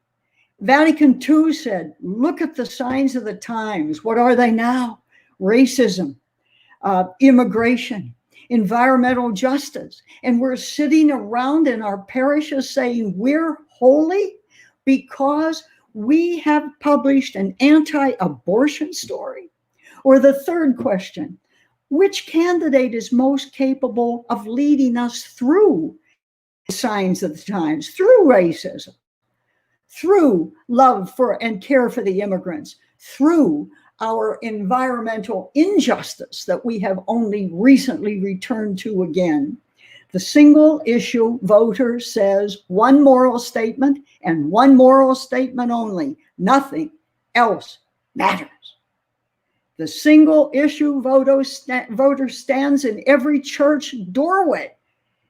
Vatican II said, look at the signs of the times. What are they now? Racism, immigration, environmental justice. And we're sitting around in our parishes saying we're holy because we have published an anti-abortion story. Or the third question, which candidate is most capable of leading us through the signs of the times, through racism, through love for and care for the immigrants, through our environmental injustice that we have only recently returned to again? The single issue voter says one moral statement and one moral statement only. Nothing else matters. The single issue voter stands in every church doorway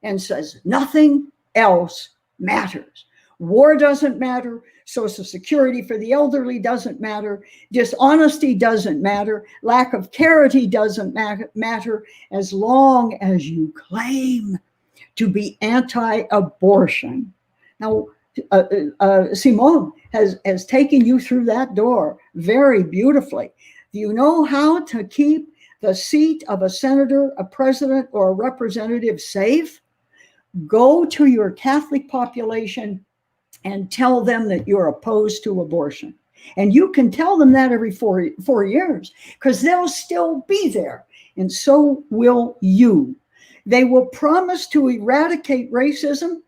and says nothing else matters. War doesn't matter. Social Security for the elderly doesn't matter. Dishonesty doesn't matter. Lack of charity doesn't matter as long as you claim to be anti-abortion. Now, Simone has taken you through that door very beautifully. Do you know how to keep the seat of a senator, a president, or a representative safe? Go to your Catholic population and tell them that you're opposed to abortion. And you can tell them that every 4 years, because they'll still be there. And so will you. They will promise to eradicate racism,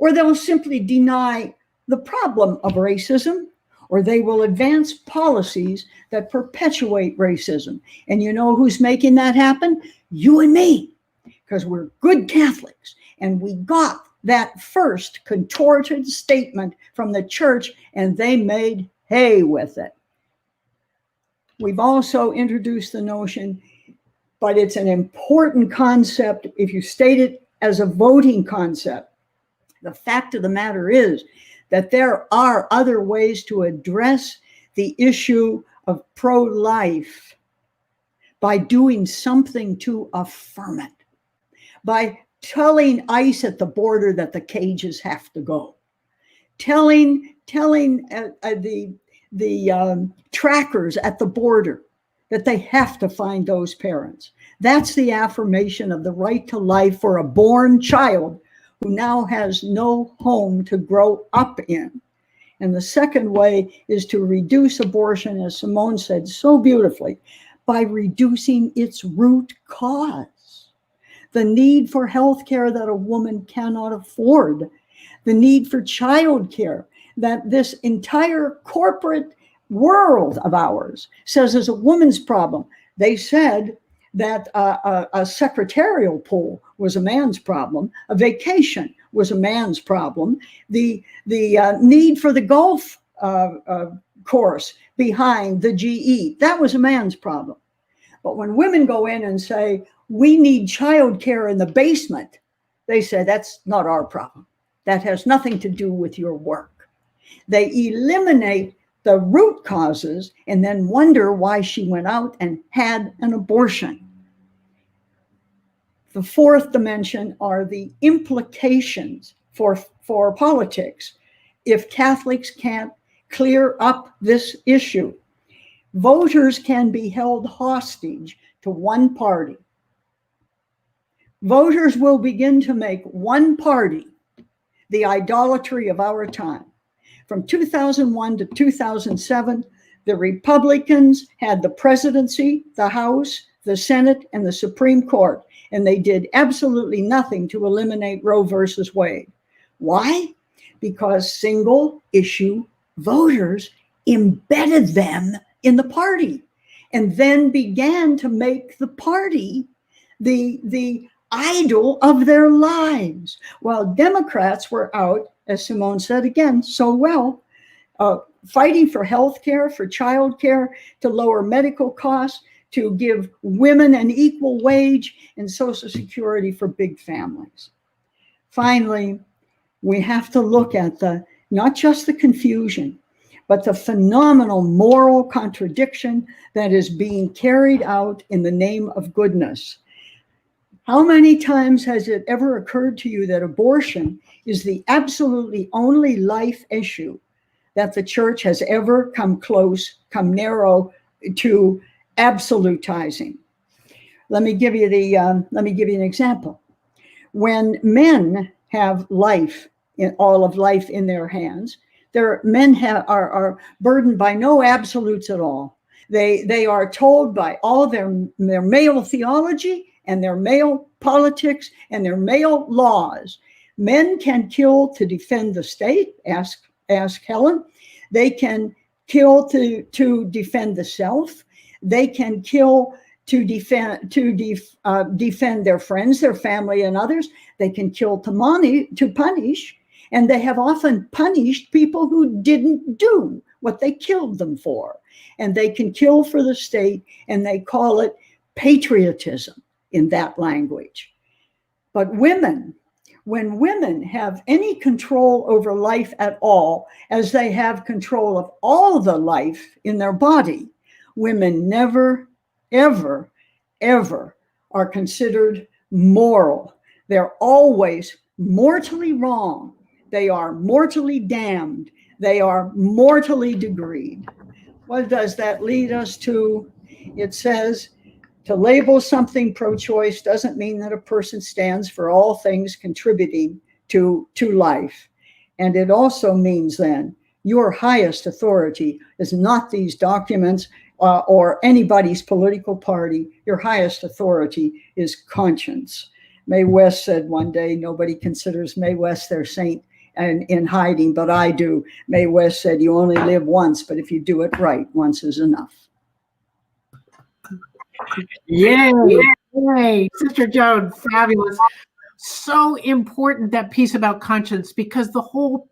or they'll simply deny the problem of racism, or they will advance policies that perpetuate racism. And you know who's making that happen? You and me, because we're good Catholics. And we got that first contorted statement from the church, and they made hay with it. We've also introduced the notion, but it's an important concept if you state it as a voting concept. The fact of the matter is that there are other ways to address the issue of pro-life by doing something to affirm it, by telling ICE at the border that the cages have to go, telling the trackers at the border that they have to find those parents. That's the affirmation of the right to life for a born child who now has no home to grow up in. And the second way is to reduce abortion, as Simone said so beautifully, by reducing its root cause. The need for health care that a woman cannot afford, the need for child care that this entire corporate world of ours says is a woman's problem. They said that a secretarial pool was a man's problem, a vacation was a man's problem, the need for the golf course behind the GE, that was a man's problem. But when women go in and say, we need childcare in the basement, they say, that's not our problem. That has nothing to do with your work. They eliminate the root causes and then wonder why she went out and had an abortion. The fourth dimension are the implications for politics if Catholics can't clear up this issue. Voters can be held hostage to one party. Voters will begin to make one party the idolatry of our time. From 2001 to 2007, the Republicans had the presidency, the House, the Senate, and the Supreme Court, and they did absolutely nothing to eliminate Roe versus Wade. Why? Because single issue voters embedded them in the party and then began to make the party the idol of their lives, while Democrats were out, as Simone said again so well, fighting for health care, for child care, to lower medical costs, to give women an equal wage, and Social Security for big families. Finally, we have to look at not just the confusion, but the phenomenal moral contradiction that is being carried out in the name of goodness. How many times has it ever occurred to you that abortion is the absolutely only life issue that the church has ever come come narrow to absolutizing? Let me give you an example. When men have all of life in their hands, are burdened by no absolutes at all. They are told by all their male theology and their male politics and their male laws. Men can kill to defend the state. Ask Helen. They can kill to defend the self. They can kill to defend their friends, their family, and others. They can kill to punish, and they have often punished people who didn't do what they killed them for. And they can kill for the state, and they call it patriotism in that language. But when women have any control over life at all, as they have control of all the life in their body, women never, ever, ever are considered moral. They're always mortally wrong. They are mortally damned. They are mortally degreed. What does that lead us to? It says, to label something pro-choice doesn't mean that a person stands for all things contributing to life. And it also means then your highest authority is not these documents or anybody's political party. Your highest authority is conscience. Mae West said one day, nobody considers Mae West their saint and in hiding, but I do. Mae West said, you only live once, but if you do it right, once is enough. Yay, yay. Sister Joan, fabulous. So important, that piece about conscience, because the whole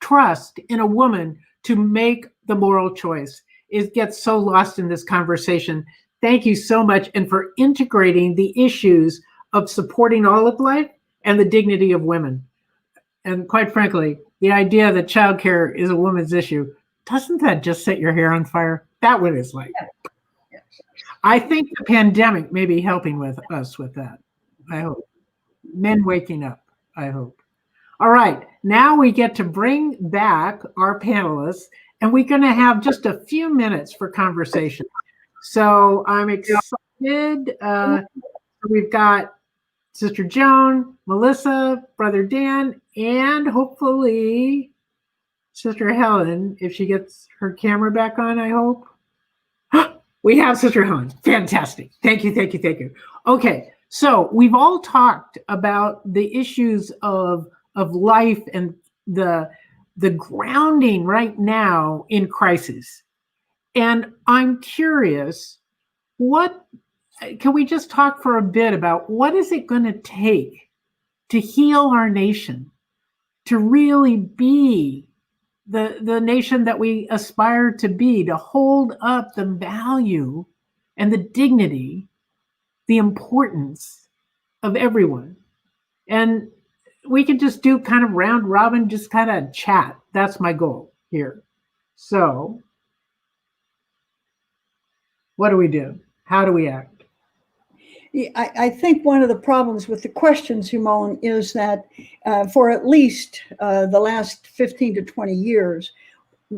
trust in a woman to make the moral choice gets so lost in this conversation. Thank you so much, and for integrating the issues of supporting all of life and the dignity of women. And quite frankly, the idea that childcare is a woman's issue, doesn't that just set your hair on fire? That one is like, I think the pandemic may be helping us with that. I hope. Men waking up, I hope. All right, now we get to bring back our panelists, and we're going to have just a few minutes for conversation. So I'm excited. We've got Sister Joan, Melissa, Brother Dan, and hopefully Sister Helen, if she gets her camera back on, I hope. We have Sister Helen. Fantastic. Thank you, thank you, thank you. Okay, so we've all talked about the issues of life and the grounding right now in crisis. And I'm curious, can we just talk for a bit about what is it going to take to heal our nation, to really be the nation that we aspire to be, to hold up the value and the dignity, the importance of everyone. And we could just do kind of round robin, just kind of chat. That's my goal here. So what do we do? How do we act? I think one of the problems with the question, Simone, is that for at least the last 15 to 20 years,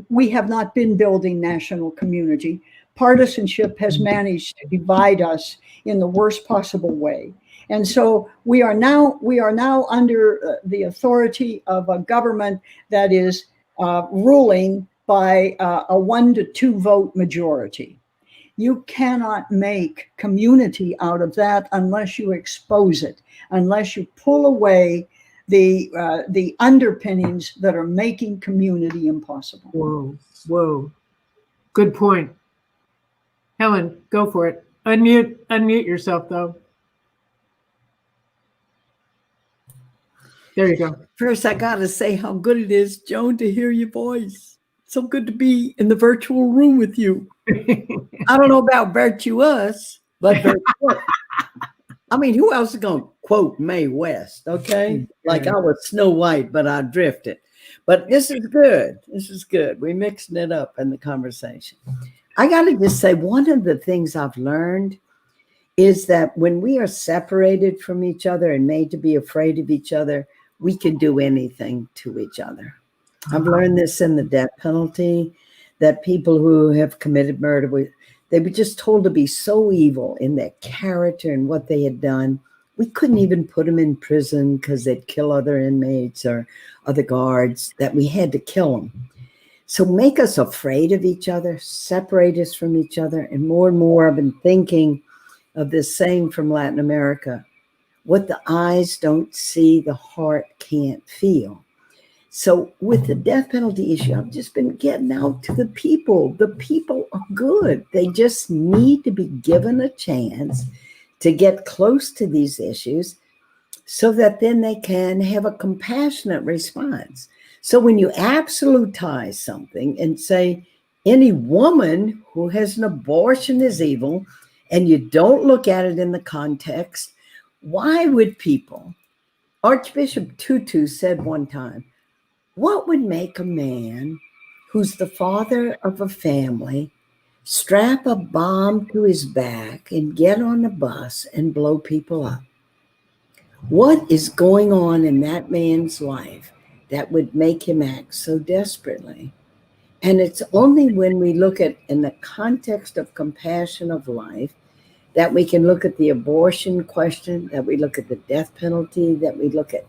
we have not been building national community. Partisanship has managed to divide us in the worst possible way. And so we are now under the authority of a government that is ruling by a 1 to 2 vote majority. You cannot make community out of that unless you expose it, unless you pull away the underpinnings that are making community impossible. Whoa. Good point. Helen, go for it. Unmute yourself, though. There you go. First, I got to say how good it is, Joan, to hear your voice. So good to be in the virtual room with you. I don't know about virtuous, but virtuous. I mean, who else is going to quote Mae West, okay? Like I was Snow White, but I drifted. But this is good. This is good. We're mixing it up in the conversation. I got to just say, one of the things I've learned is that when we are separated from each other and made to be afraid of each other, we can do anything to each other. I've learned this in the death penalty, that people who have committed murder, they were just told to be so evil in their character and what they had done. We couldn't even put them in prison because they'd kill other inmates or other guards, that we had to kill them. So make us afraid of each other, separate us from each other. And more I've been thinking of this saying from Latin America: what the eyes don't see, the heart can't feel. So with the death penalty issue, I've just been getting out to the people. The people are good. They just need to be given a chance to get close to these issues so that then they can have a compassionate response. So when you absolutize something and say any woman who has an abortion is evil, and you don't look at it in the context, why would people? Archbishop Tutu said one time, what would make a man who's the father of a family strap a bomb to his back and get on a bus and blow people up? What is going on in that man's life that would make him act so desperately? And it's only when we look at, in the context of compassion of life, that we can look at the abortion question, that we look at the death penalty, that we look at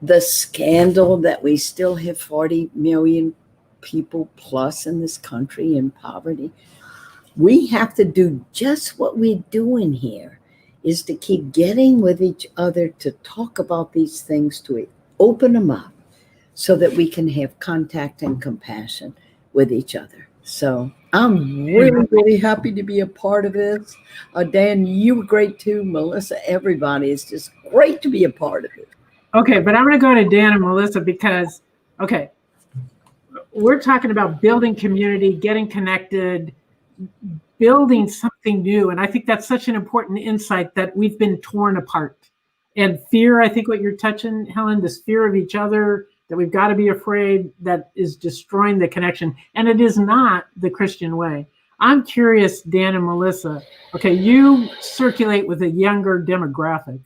the scandal that we still have 40 million people plus in this country in poverty. We have to do just what we're doing here, is to keep getting with each other to talk about these things, to open them up so that we can have contact and compassion with each other. So I'm really happy to be a part of this. Dan, you were great too. Melissa, everybody. It's just great to be a part of it. Okay, but I'm going to go to Dan and Melissa because, okay, we're talking about building community, getting connected, building something new. And I think that's such an important insight, that we've been torn apart. And fear, I think what you're touching, Helen, this fear of each other, that we've got to be afraid, that is destroying the connection. And it is not the Christian way. I'm curious, Dan and Melissa, okay, you circulate with a younger demographic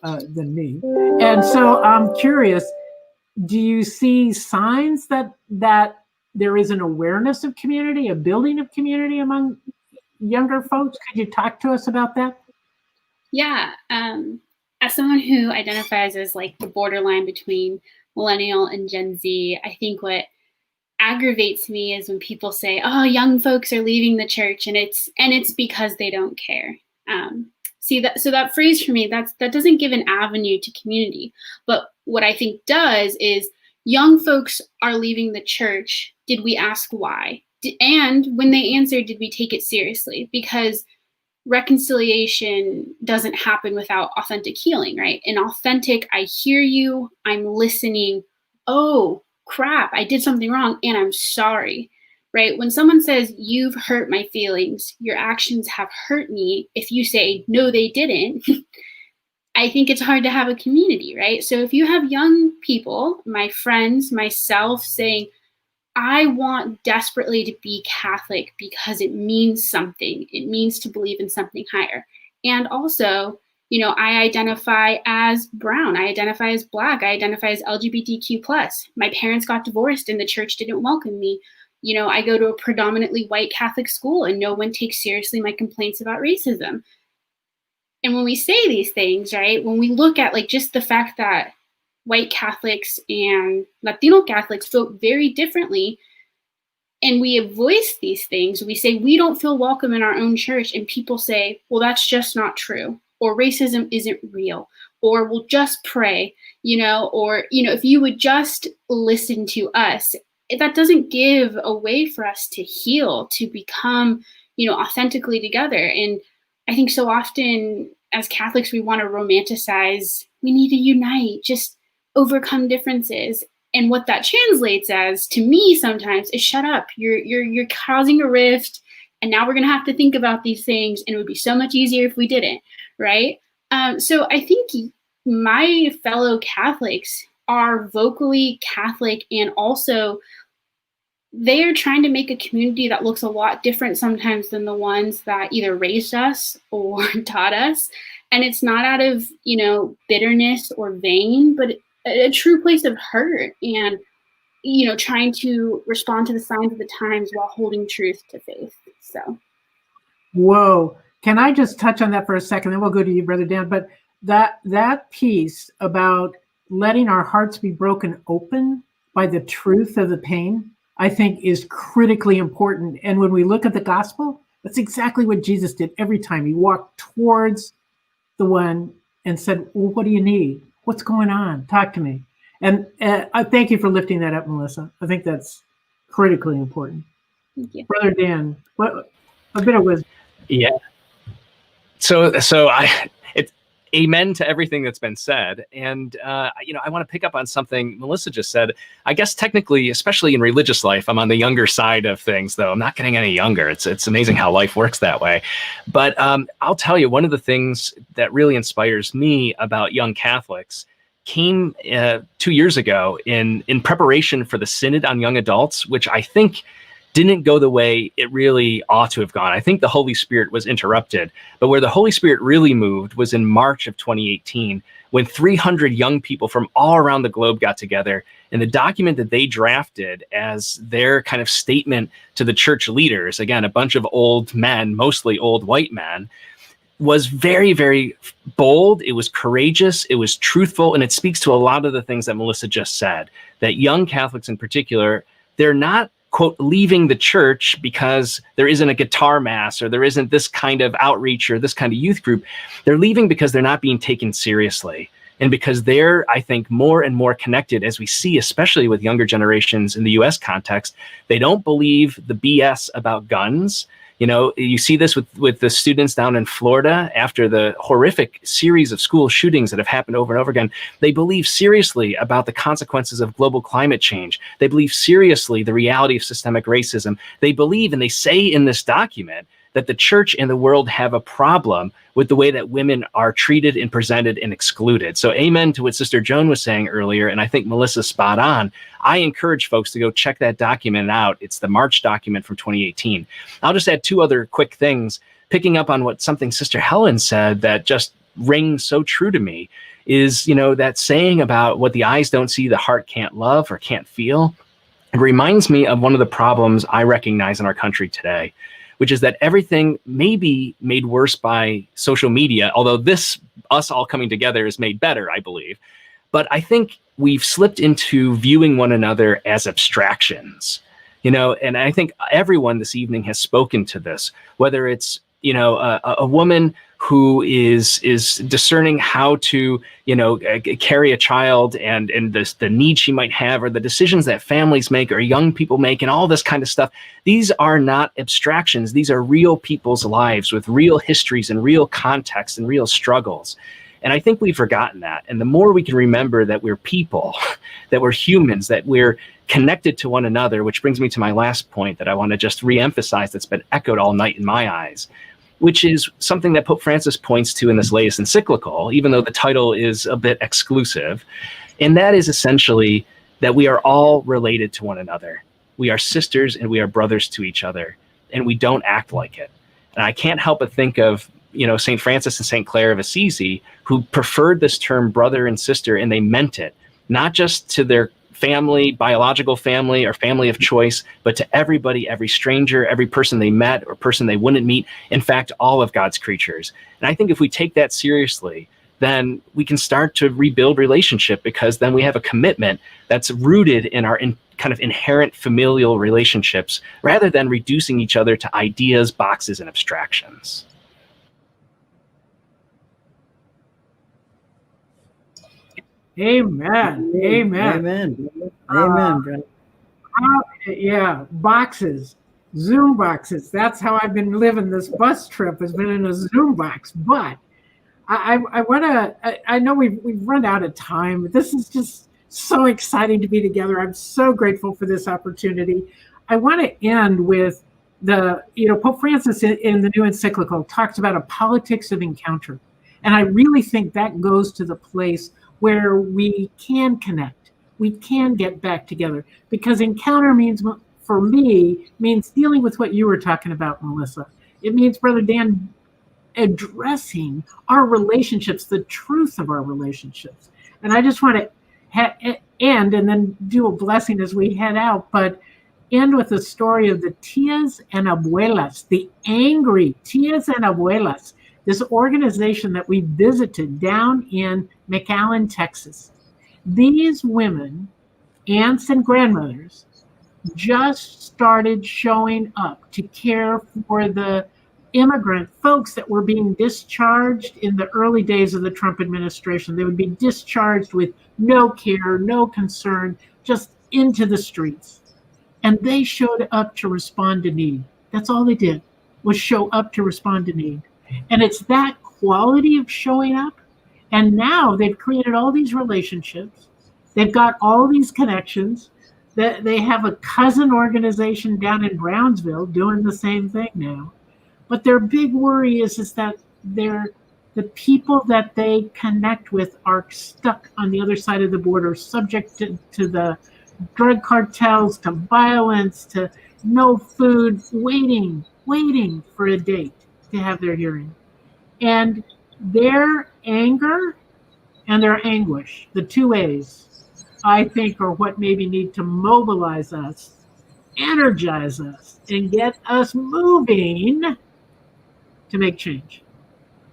than me. And so I'm curious, do you see signs that there is an awareness of community, a building of community among younger folks? Could you talk to us about that? Yeah. As someone who identifies as like the borderline between millennial and Gen Z, I think what aggravates me is when people say, "Oh, young folks are leaving the church," and it's because they don't care. So that phrase for me, that doesn't give an avenue to community. But what I think does is, young folks are leaving the church. Did we ask why? And when they answered, did we take it seriously? Because reconciliation doesn't happen without authentic healing, right? And authentic, I hear you, I'm listening. Oh, crap, I did something wrong and I'm sorry, right? When someone says, you've hurt my feelings, your actions have hurt me, if you say, no, they didn't, I think it's hard to have a community, right? So if you have young people, my friends, myself, saying, I want desperately to be Catholic because it means something. It means to believe in something higher. And also, I identify as brown. I identify as Black. I identify as LGBTQ+. My parents got divorced and the church didn't welcome me. I go to a predominantly white Catholic school and no one takes seriously my complaints about racism. And when we say these things, right, when we look at like just the fact that white Catholics and Latino Catholics vote very differently, and we voice these things, we say we don't feel welcome in our own church, and people say, well, that's just not true, or racism isn't real, or we'll just pray, or, if you would just listen to us, that doesn't give a way for us to heal, to become, authentically together. And I think so often as Catholics, we want to romanticize, we need to unite, just overcome differences. And what that translates as to me sometimes is, shut up, you're causing a rift, and now we're going to have to think about these things, and it would be so much easier if we didn't, right? So I think my fellow Catholics are vocally Catholic and also they are trying to make a community that looks a lot different sometimes than the ones that either raised us or taught us. And it's not out of, bitterness or vain, but a true place of hurt and, trying to respond to the signs of the times while holding truth to faith. So. Whoa. Can I just touch on that for a second? Then we'll go to you, Brother Dan. But that piece about letting our hearts be broken open by the truth of the pain, I think is critically important. And when we look at the gospel, that's exactly what Jesus did every time. He walked towards the one and said, well, what do you need? What's going on? Talk to me. And I thank you for lifting that up, Melissa. I think that's critically important. Thank you. Brother Dan, a bit of wisdom. Yeah. So it's amen to everything that's been said. And, I want to pick up on something Melissa just said. I guess technically, especially in religious life, I'm on the younger side of things, though. I'm not getting any younger. It's amazing how life works that way. But I'll tell you, one of the things that really inspires me about young Catholics came 2 years ago in preparation for the Synod on Young Adults, which I think didn't go the way it really ought to have gone. I think the Holy Spirit was interrupted, but where the Holy Spirit really moved was in March of 2018, when 300 young people from all around the globe got together, and the document that they drafted as their kind of statement to the church leaders, again, a bunch of old men, mostly old white men, was very, very bold. It was courageous. It was truthful. And it speaks to a lot of the things that Melissa just said, that young Catholics in particular, they're not, quote, leaving the church because there isn't a guitar mass or there isn't this kind of outreach or this kind of youth group. They're leaving because they're not being taken seriously. And because they're, I think, more and more connected, as we see, especially with younger generations in the US context. They don't believe the BS about guns. You see this with the students down in Florida after the horrific series of school shootings that have happened over and over again. They believe seriously about the consequences of global climate change. They believe seriously the reality of systemic racism. They believe, and they say in this document, that the church and the world have a problem with the way that women are treated and presented and excluded. So amen to what Sister Joan was saying earlier, and I think Melissa's spot on. I encourage folks to go check that document out. It's the March document from 2018. I'll just add two other quick things, picking up on what something Sister Helen said that just rings so true to me, is, that saying about what the eyes don't see, the heart can't love or can't feel. It reminds me of one of the problems I recognize in our country today, which is that everything may be made worse by social media, although us all coming together is made better, I believe. But I think we've slipped into viewing one another as abstractions, and I think everyone this evening has spoken to this, whether it's, a woman who is discerning how to, carry a child and the need she might have, or the decisions that families make or young people make, and all this kind of stuff. These are not abstractions. These are real people's lives with real histories and real context and real struggles. And I think we've forgotten that. And the more we can remember that we're people, that we're humans, that we're connected to one another, which brings me to my last point that I want to just reemphasize, that's been echoed all night in my eyes, which is something that Pope Francis points to in this latest encyclical, even though the title is a bit exclusive. And that is essentially that we are all related to one another. We are sisters and we are brothers to each other, and we don't act like it. And I can't help but think of, St. Francis and St. Clare of Assisi, who preferred this term brother and sister, and they meant it, not just to their family, biological family, or family of choice, but to everybody, every stranger, every person they met or person they wouldn't meet. In fact, all of God's creatures. And I think if we take that seriously, then we can start to rebuild relationship, because then we have a commitment that's rooted in our kind of inherent familial relationships, rather than reducing each other to ideas, boxes, and abstractions. Amen. Amen. Amen. Amen, brother. Yeah, boxes, Zoom boxes. That's how I've been living this bus trip, has been in a Zoom box. But I want to, I know we've run out of time. This is just so exciting to be together. I'm so grateful for this opportunity. I want to end with Pope Francis in the new encyclical talks about a politics of encounter. And I really think that goes to the place where we can connect, we can get back together, because encounter means for me, means dealing with what you were talking about, Melissa. It means, Brother Dan, addressing our relationships, the truth of our relationships. And I just want to end and then do a blessing as we head out, but end with the story of the Tias and Abuelas, the angry Tias and Abuelas, this organization that we visited down in McAllen, Texas. These women, aunts and grandmothers, just started showing up to care for the immigrant folks that were being discharged in the early days of the Trump administration. They would be discharged with no care, no concern, just into the streets. And they showed up to respond to need. That's all they did, was show up to respond to need. And it's that quality of showing up. And now they've created all these relationships. They've got all these connections. They have a cousin organization down in Brownsville doing the same thing now. But their big worry is that the people that they connect with are stuck on the other side of the border, subject to the drug cartels, to violence, to no food, waiting for a date to have their hearing. And their anger and their anguish, the two A's, I think are what maybe need to mobilize us, energize us, and get us moving to make change.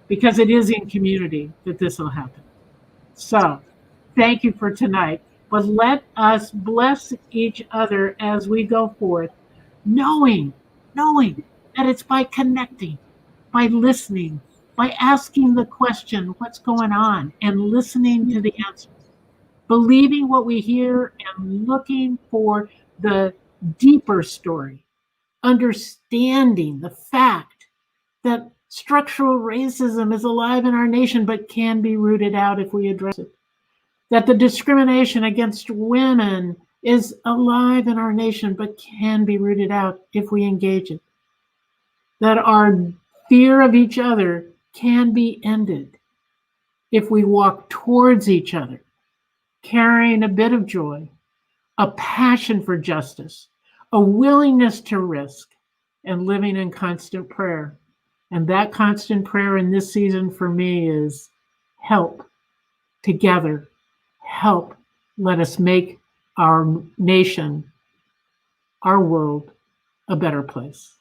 Because it is in community that this will happen. So, thank you for tonight. But let us bless each other as we go forth, knowing that it's by connecting, by listening, by asking the question, what's going on, and listening to the answer. Believing what we hear and looking for the deeper story. Understanding the fact that structural racism is alive in our nation, but can be rooted out if we address it. That the discrimination against women is alive in our nation, but can be rooted out if we engage it. That our fear of each other can be ended if we walk towards each other, carrying a bit of joy, a passion for justice, a willingness to risk, and living in constant prayer. And that constant prayer in this season for me is help together. Help, let us make our nation, our world, a better place.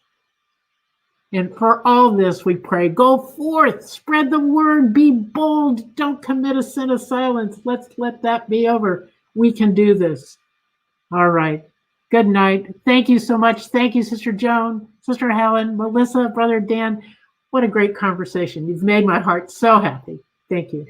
And for all this, we pray, go forth, spread the word, be bold, don't commit a sin of silence. Let's let that be over. We can do this. All right. Good night. Thank you so much. Thank you, Sister Joan, Sister Helen, Melissa, Brother Dan. What a great conversation. You've made my heart so happy. Thank you.